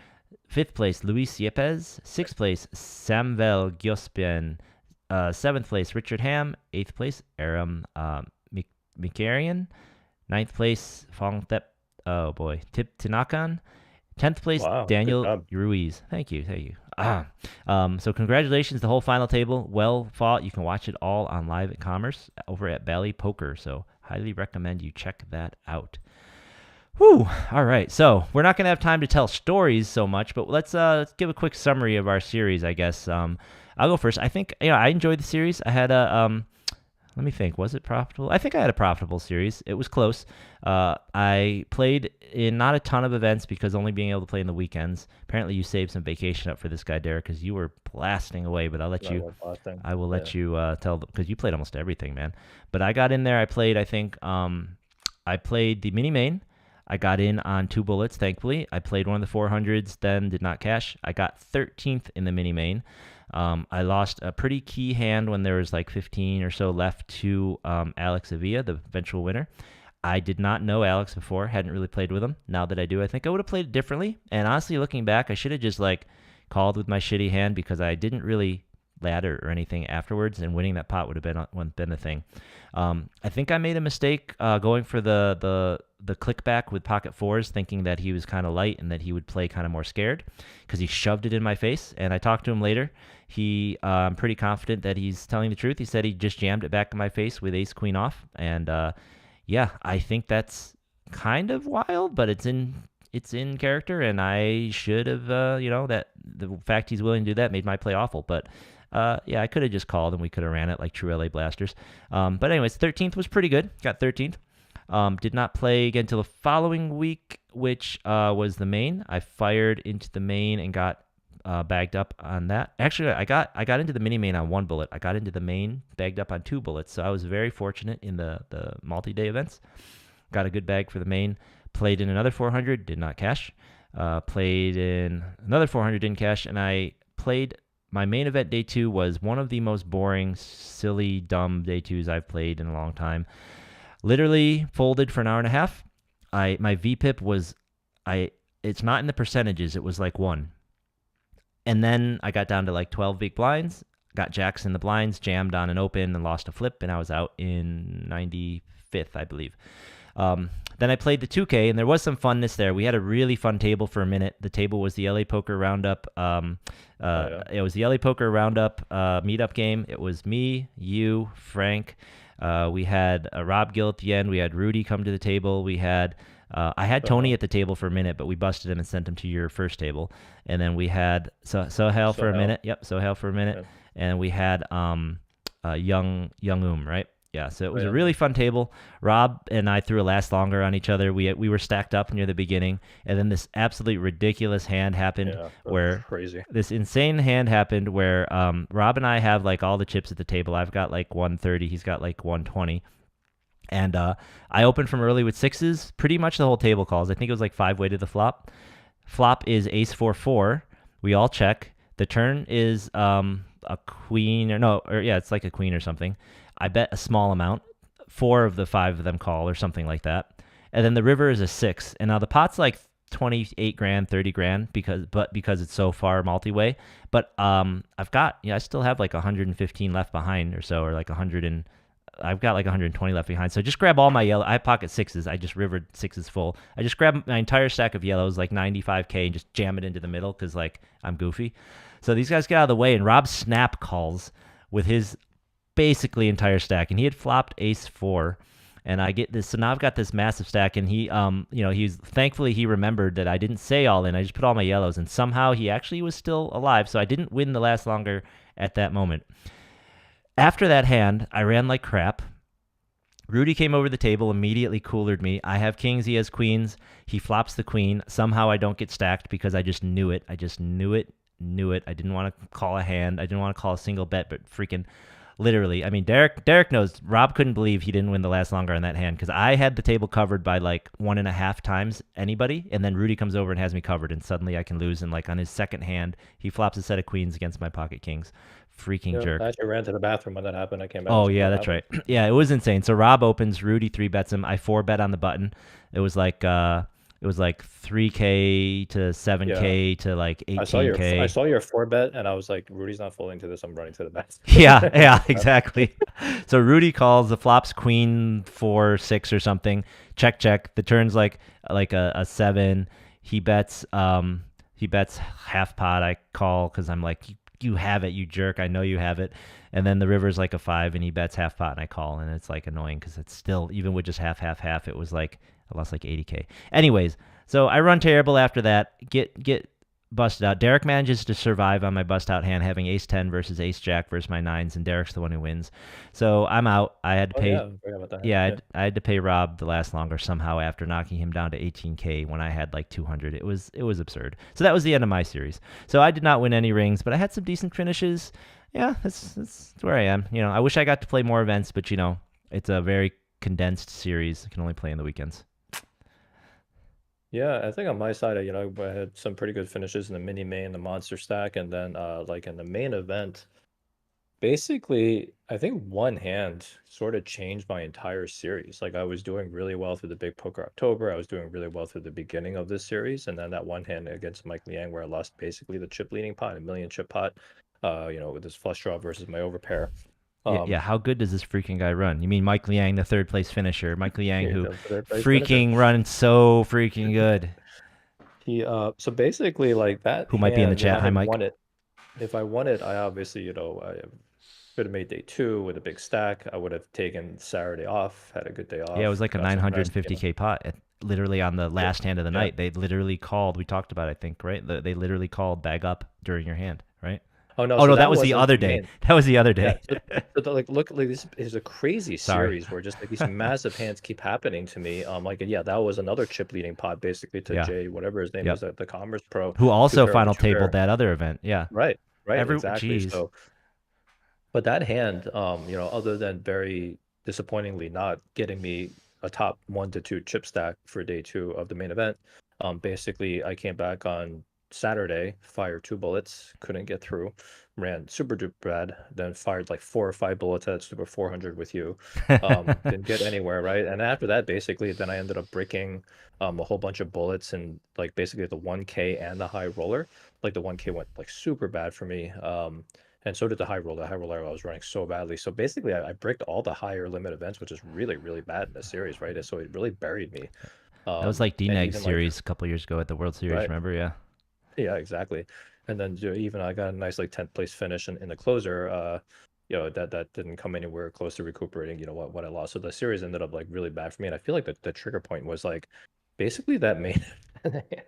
Fifth place, Luis Yepes. Sixth place, Samvel Gyospian. Seventh place, Richard Ham. Eighth place, Aram Mikarian. Ninth place, Tip Tinakan. 10th place, Daniel Ruiz. Thank you. So congratulations, the whole final table. Well fought. You can watch it all on Live at Commerce over at Bally Poker. So highly recommend you check that out. Whew. All right. So we're not going to have time to tell stories so much, but let's give a quick summary of our series, I guess. I'll go first. I think I enjoyed the series. I had a let me think. Was it profitable? I think I had a profitable series. It was close. I played in not a ton of events because only being able to play in the weekends. Apparently, you saved some vacation up for this guy, Derek, because you were blasting away. But I will let you tell them because you played almost everything, man. But I got in there. I played. I think I played the mini main. I got in on 2 bullets, thankfully. I played one of the 400s, then did not cash. I got 13th in the mini main. I lost a pretty key hand when there was like 15 or so left to Alex Avila, the eventual winner. I did not know Alex before, hadn't really played with him. Now that I do, I think I would have played it differently. And honestly, looking back, I should have just called with my shitty hand because I didn't really ladder or anything afterwards, and winning that pot would have been the thing. I think I made a mistake going for the click back with pocket fours, thinking that he was kind of light and that he would play kind of more scared because he shoved it in my face. And I talked to him later. I'm pretty confident that he's telling the truth. He said he just jammed it back in my face with ace queen off. And I think that's kind of wild, but it's in character, and I should have, that the fact he's willing to do that made my play awful. But I could have just called and we could have ran it like true LA Blasters. But anyways, 13th was pretty good. Got 13th. Did not play again until the following week, which was the main. I fired into the main and got bagged up on that. Actually, I got into the mini main on 1 bullet. I got into the main, bagged up on 2 bullets. So I was very fortunate in the multi-day events. Got a good bag for the main. Played in another 400, did not cash. Played in another 400, didn't cash. And I played my main event day 2 was one of the most boring, silly, dumb day 2s I've played in a long time. Literally folded for an hour and a half. My VPIP was, it's not in the percentages. It was like 1. And then I got down to like 12 big blinds, got jacks in the blinds, jammed on an open and lost a flip, and I was out in 95th, I believe. Then I played the 2K, and there was some funness there. We had a really fun table for a minute. The table was the LA Poker Roundup. It was the LA Poker Roundup meetup game. It was me, you, Frank. We had Rob Gill at the end. We had Rudy come to the table. We had I had Tony at the table for a minute, but we busted him and sent him to your first table. And then we had Sohail for a minute. Yep, Sohail for a minute. Yeah. And we had Young right? Yeah, so it was a really fun table. Rob and I threw a last longer on each other. We were stacked up near the beginning, and then this absolutely ridiculous hand happened this insane hand happened where Rob and I have like all the chips at the table. I've got like 130, he's got like 120. And I opened from early with 6s. Pretty much the whole table calls. I think it was like 5-way to the flop. Flop is ace 4-4. We all check. The turn is a queen it's like a queen or something. I bet a small amount. 4 of the 5 of them call or something like that. And then the river is a 6. And now the pot's like 28 grand, 30 grand because it's so far multi-way. But I still have like 115 left behind or so, or like 100 and I've got like 120 left behind. So just grab all my yellow. I have pocket 6s. I just rivered 6s full. I just grab my entire stack of yellows, like 95K, and just jam it into the middle because like I'm goofy. So these guys get out of the way, and Rob snap calls with his basically entire stack, and he had flopped ace 4, And I get this, so now I've got this massive stack, and he, thankfully he remembered that I didn't say all in. I just put all my yellows, and somehow he actually was still alive, so I didn't win the last longer at that moment. After that hand, I ran like crap. Rudy came over the table, immediately coolered me. I have kings, he has queens. He flops the queen. Somehow I don't get stacked because I just knew it. I knew it. I didn't want to call a hand. I didn't want to call a single bet, but freaking literally. I mean, Derek knows. Rob couldn't believe he didn't win the last longer on that hand because I had the table covered by like 1.5 times anybody, and then Rudy comes over and has me covered, and suddenly I can lose. And like on his second hand, he flops a set of queens against my pocket kings. Freaking jerk. I actually ran to the bathroom when that happened. I came back. Oh, yeah, that's right. Yeah, it was insane. So Rob opens, Rudy 3-bets him. I 4-bet on the button. It was like 3K to 7K to like 18K. I saw your 4-bet, and I was like, Rudy's not folding to this. I'm running to the bathroom. Yeah, exactly. So Rudy calls, the flops queen 4-6 or something. Check. The turn's like a 7. He bets half pot. I call because I'm like, you have it, you jerk. I know you have it. And then the river's like a 5, and he bets half pot, and I call, and it's like annoying because it's still, even with just half, it was like, I lost like 80K. Anyways, so I run terrible after that, get busted out. Derek manages to survive on my bust out hand, having ace 10 versus ace jack versus my 9s, and Derek's the one who wins. So I'm out. I had to pay. I had to pay Rob the last longer somehow after knocking him down to 18K when I had like 200. It was absurd. So that was the end of my series. So I did not win any rings, but I had some decent finishes. Yeah, that's where I am. I wish I got to play more events, but it's a very condensed series. I can only play in the weekends. Yeah, I think on my side, I had some pretty good finishes in the mini main, the monster stack, and then like in the main event, basically, I think one hand sort of changed my entire series. Like I was doing really well through the Big Poker October. I was doing really well through the beginning of this series, and then that one hand against Mike Liang where I lost basically the chip leading pot, a million chip pot, with this flush draw versus my overpair. Yeah, how good does this freaking guy run? You mean Mike Liang, the third place finisher? Mike Liang, who freaking runs so freaking good. He so basically like that. Who might be in the chat? Hi, Mike. If I won it, I obviously I could have made day 2 with a big stack. I would have taken Saturday off, had a good day off. Yeah, it was like a 950K pot. Literally on the last hand of the night, they literally called. We talked about it, I think, right? They literally called bag up during your hand, right? Oh no! That was the other day. That was the other day. Yeah, look, this is a crazy series where just like these massive hands keep happening to me. That was another chip leading pot basically to Jay, whatever his name is, the Commerce Pro, who also final tabled that other event. Yeah, right, exactly. So, but that hand, other than very disappointingly not getting me a top 1 to 2 chip stack for day 2 of the main event, basically I came back on Saturday, fired 2 bullets, couldn't get through, ran super duper bad, then fired like 4 or 5 bullets at super 400 with you, didn't get anywhere, right? And after that, basically, then I ended up breaking a whole bunch of bullets and like basically the 1K and the high roller. Like the 1K went like super bad for me, and so did the high roller. The high roller I was running so badly. So basically, I bricked all the higher limit events, which is really, really bad in this series, right? So it really buried me. That was like DNAG's series a couple years ago at the World Series, right? Remember? Yeah, exactly. And then even I got a nice like 10th place finish in the closer. That didn't come anywhere close to recuperating what I lost. So the series ended up like really bad for me, and I feel like the trigger point was like basically that main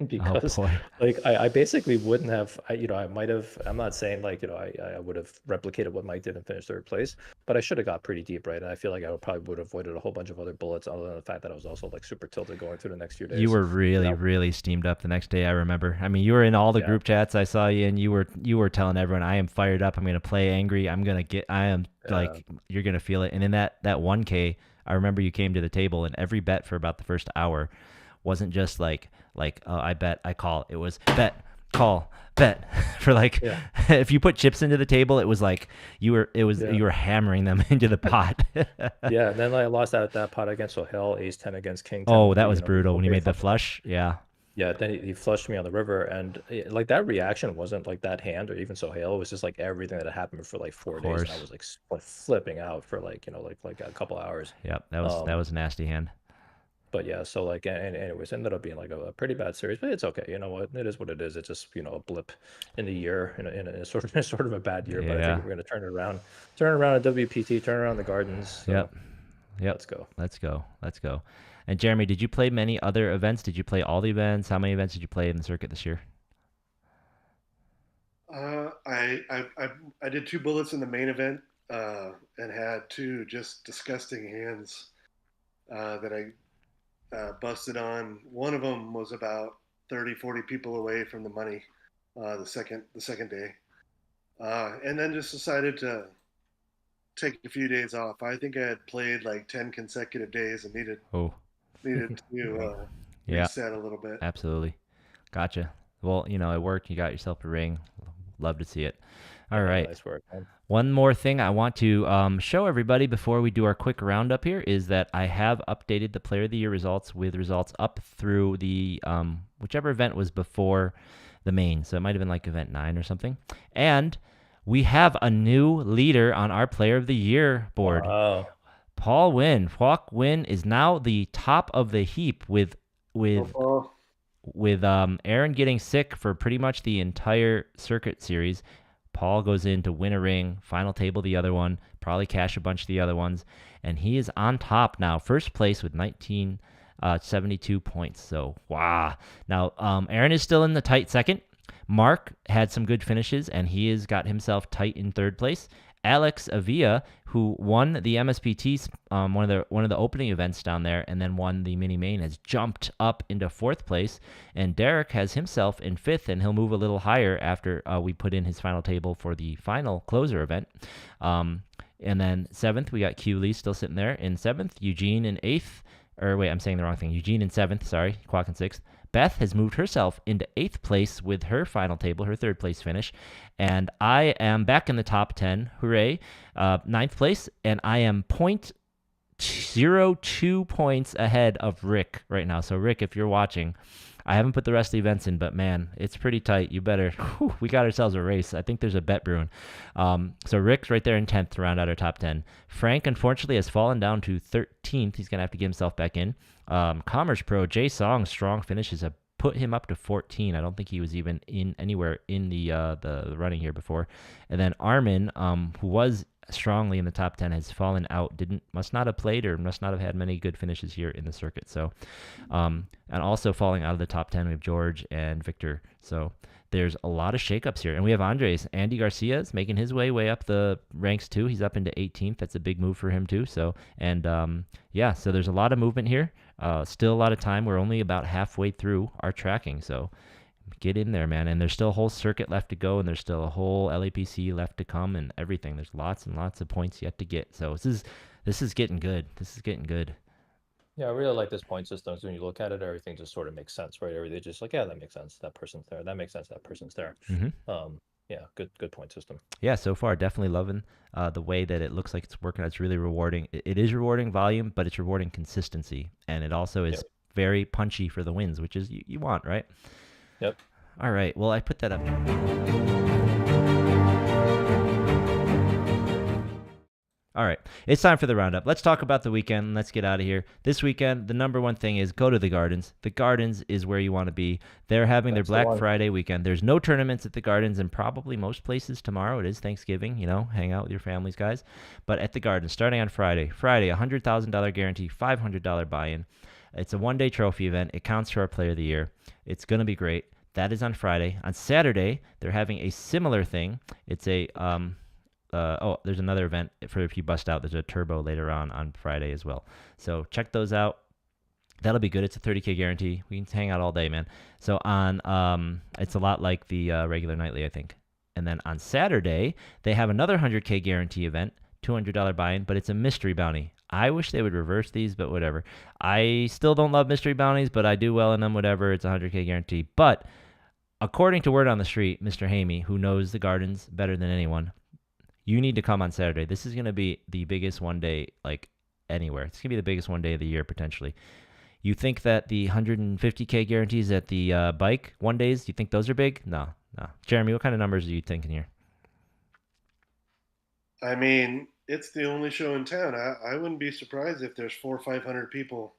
because like I basically wouldn't have I might have, I'm not saying like I would have replicated what Mike did and finished 3rd place, but I should have got pretty deep, right? And I feel like I probably would have avoided a whole bunch of other bullets, other than the fact that I was also like super tilted going through the next few days. You were really steamed up the next day, I remember. I mean, you were in all the group chats. I saw you, and you were telling everyone, I am fired up, I'm gonna play angry, like you're gonna feel it. And in that 1K, I remember you came to the table, and every bet for about the first hour wasn't just like I bet, I call. It was bet, call, bet. For like if you put chips into the table, it was like you were hammering them into the pot. Yeah, and then I lost out at that pot against Sohail, ace 10 against king 10. Oh, that was brutal when he made the flush. Yeah, then he flushed me on the river, and like that reaction wasn't like that hand or even Sohail. It was just like everything that had happened for like 4 days, and I was like flipping out for like like a couple hours. Yep, that was a nasty hand. But yeah, so like, and anyways, ended up being like a pretty bad series, but it's okay. You know what? It is what it is. It's just a blip in the year, in a sort of a bad year. But I think we're gonna turn it around at WPT, turn around the Gardens. So. Yep. Yep. Let's go. Let's go. Let's go. And Jeremy, did you play many other events? Did you play all the events? How many events did you play in the circuit this year? I did 2 bullets in the main event and had 2 just disgusting hands that I busted on. One of them was about 30, 40 people away from the money the second day, and then just decided to take a few days off. I think I had played like 10 consecutive days and Oh, needed to yeah, reset a little bit. absolutely. Gotcha. Well, it worked. You got yourself a ring. Love to see it. All Yeah, right. nice work, man. One more thing I want to show everybody before we do our quick roundup here is that I have updated the Player of the Year results with results up through the whichever event was before the main. So it might have been like event 9 or something. And we have a new leader on our Player of the Year board. Wow. Paul Win. Paul Win is now the top of the heap with Aaron getting sick for pretty much the entire circuit series. Paul goes in to win a ring, final table the other one, probably cash a bunch of the other ones, and he is on top now, first place with 1972 points. So, wow. Now, Aaron is still in the tight second. Mark had some good finishes, and he has got himself tight in third place. Alex Avia, who won the MSPT, one of the opening events down there, and then won the mini main, has jumped up into fourth place. And Derek has himself in fifth, and he'll move a little higher after we put in his final table for the final closer event. And then seventh, we got Q Lee still sitting there in seventh. Eugene in eighth. Or wait, I'm saying the wrong thing. Eugene in seventh. Sorry, Quack in sixth. Beth has moved herself into eighth place with her final table, her third place finish. And I am back in the top 10. Hooray. Ninth place. And I am 0.02 points ahead of Rick right now. So, Rick, if you're watching, I haven't put the rest of the events in, but man, it's pretty tight. You better. Whew, we got ourselves a race. I think there's a bet brewing. So Rick's right there in 10th to round out our top 10. Frank, unfortunately, has fallen down to 13th. He's going to have to get himself back in. Commerce Pro, Jay Song's strong finishes have put him up to 14. I don't think he was even in anywhere in the running here before. And then Armin, who was strongly in the top 10, has fallen out. Must not have played or must not have had many good finishes here in the circuit. So, and also falling out of the top 10, we have George and Victor. So there's a lot of shakeups here, and we have Andres. Andy Garcia is making his way up the ranks too. He's up into 18th. That's a big move for him too. So, and yeah, so there's a lot of movement here. Still a lot of time. We're only about halfway through our tracking, so get in there, man. And there's still a whole circuit left to go, and there's still a whole LAPC left to come, and everything. There's lots and lots of points yet to get. So this is getting good. This is getting good. Yeah, I really like this point system. So when you look at it, everything just sort of makes sense, right? Everything just like, yeah, that makes sense. That person's there. That makes sense. That person's there. Yeah, good point system. Yeah, so far definitely loving the way that it looks like it's working. It's really rewarding. It is rewarding volume, but it's rewarding consistency, and it also is very punchy for the wins, which is you want, right? Yep. All right. Well, I put that up. All right. It's time for the roundup. Let's talk about the weekend. Let's get out of here. This weekend, the number one thing is go to the Gardens. The Gardens is where you want to be. They're having their Black Friday weekend. There's no tournaments at the Gardens, and probably most places tomorrow. It is Thanksgiving, hang out with your families, guys. But at the Gardens, starting on Friday, $100,000 guarantee, $500 buy-in. It's a one-day trophy event. It counts for our Player of the Year. It's going to be great. That is on Friday. On Saturday, they're having a similar thing. It's a there's another event for if you bust out. There's a turbo later on Friday as well. So check those out. That'll be good. It's a 30K guarantee. We can hang out all day, man. So on it's a lot like the regular nightly, I think. And then on Saturday, they have another 100K guarantee event, $200 buy-in, but it's a mystery bounty. I wish they would reverse these, but whatever. I still don't love mystery bounties, but I do well in them, whatever. It's a 100K guarantee. But according to word on the street, Mr. Hamey, who knows the Gardens better than anyone, you need to come on Saturday. This is going to be the biggest one day, like anywhere. It's going to be the biggest one day of the year, potentially. You think that the 150K guarantees at the bike one days, you think those are big? No. Jeremy, what kind of numbers are you thinking here? I mean, it's the only show in town. I wouldn't be surprised if there's 400 or 500 people.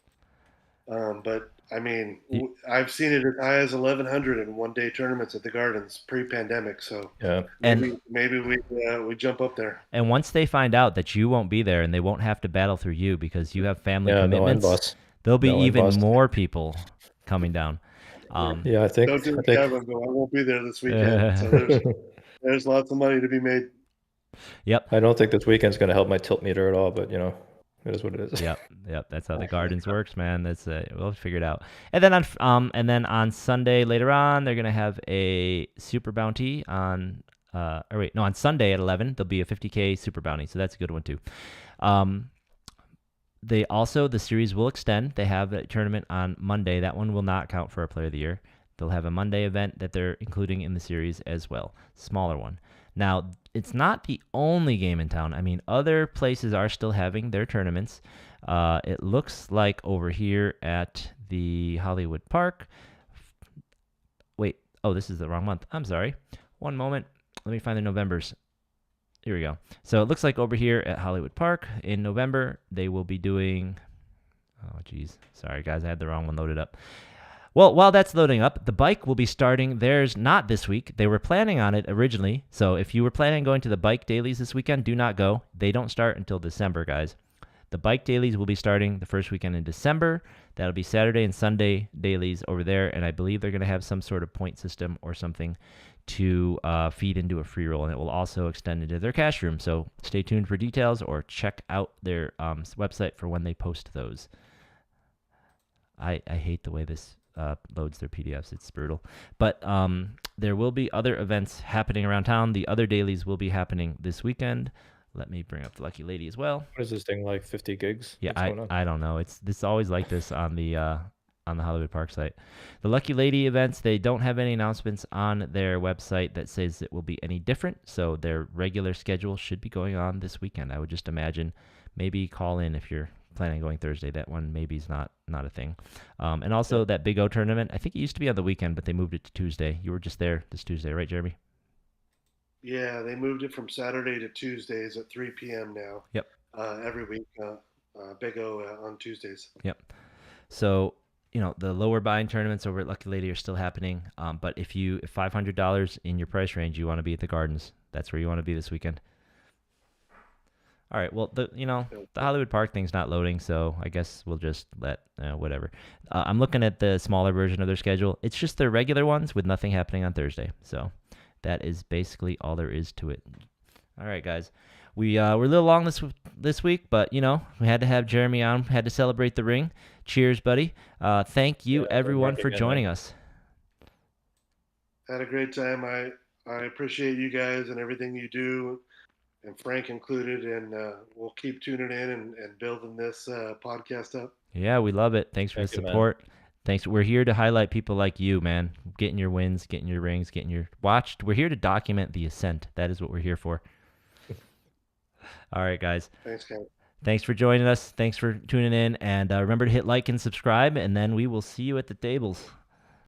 But I mean, I've seen it as high as 1,100 in one-day tournaments at the Gardens pre-pandemic. So Yeah. maybe we jump up there. And once they find out that you won't be there and they won't have to battle through you because you have family Yeah, no commitments, boss. there'll be No even boss. more people coming down. Yeah, I think. Don't do Kevin, but I won't be there this weekend. So there's lots of money to be made. Yep. I don't think this weekend's going to help my tilt meter at all, but you know, it is what it is. Yep. That's how the Gardens works, man. That's we'll figure it out. And then on Sunday later on, they're gonna have a super bounty on. On Sunday at 11, there'll be a 50K super bounty, so that's a good one too. The series will extend. They have a tournament on Monday. That one will not count for a Player of the Year. They'll have a Monday event that they're including in the series as well, smaller one. Now, it's not the only game in town. I mean, other places are still having their tournaments. It looks like over here at the Hollywood Park. Wait, this is the wrong month. I'm sorry. One moment. Let me find the Novembers. Here we go. So it looks like over here at Hollywood Park in November, they will be doing... Oh, geez. Sorry, guys. I had the wrong one loaded up. Well, while that's loading up, the bike will be starting theirs not this week. They were planning on it originally. So if you were planning on going to the bike dailies this weekend, do not go. They don't start until December, guys. The bike dailies will be starting the first weekend in December. That'll be Saturday and Sunday dailies over there. And I believe they're going to have some sort of point system or something to feed into a free roll. And it will also extend into their cash room. So stay tuned for details or check out their website for when they post those. I hate the way this loads their PDFs. It's brutal. But there will be other events happening around town. The other dailies will be happening this weekend. Let me bring up the Lucky Lady as well. What is this thing, like 50 gigs? Yeah, I don't know. It's always like this on the Hollywood Park site. The Lucky Lady events, they don't have any announcements on their website that says it will be any different. So their regular schedule should be going on this weekend. I would just imagine. Maybe call in if you're planning on going Thursday. That one maybe is not a thing. And also that Big O tournament, I think it used to be on the weekend, but they moved it to Tuesday. You were just there this Tuesday, right, Jeremy? Yeah, they moved it from Saturday to Tuesdays at 3 p.m. now. Yep. Every week, Big O on Tuesdays. Yep. So, the lower buying tournaments over at Lucky Lady are still happening. But if $500 in your price range, you want to be at the Gardens, that's where you want to be this weekend. All right. Well, the Hollywood Park thing's not loading, so I guess we'll just let whatever. I'm looking at the smaller version of their schedule. It's just their regular ones with nothing happening on Thursday. So that is basically all there is to it. All right, guys. We're a little long this week, but we had to have Jeremy on. Had to celebrate the ring. Cheers, buddy. Thank you, everyone, for joining us. Had a great time. I appreciate you guys and everything you do, and Frank included, and we'll keep tuning in and building this podcast up. Yeah, we love it. Thanks for the support. Thanks. We're here to highlight people like you, man. Getting your wins, getting your rings, getting your watched. We're here to document the ascent. That is what we're here for. All right, guys. Thanks, guys. Thanks for joining us. Thanks for tuning in. And remember to hit like and subscribe, and then we will see you at the tables.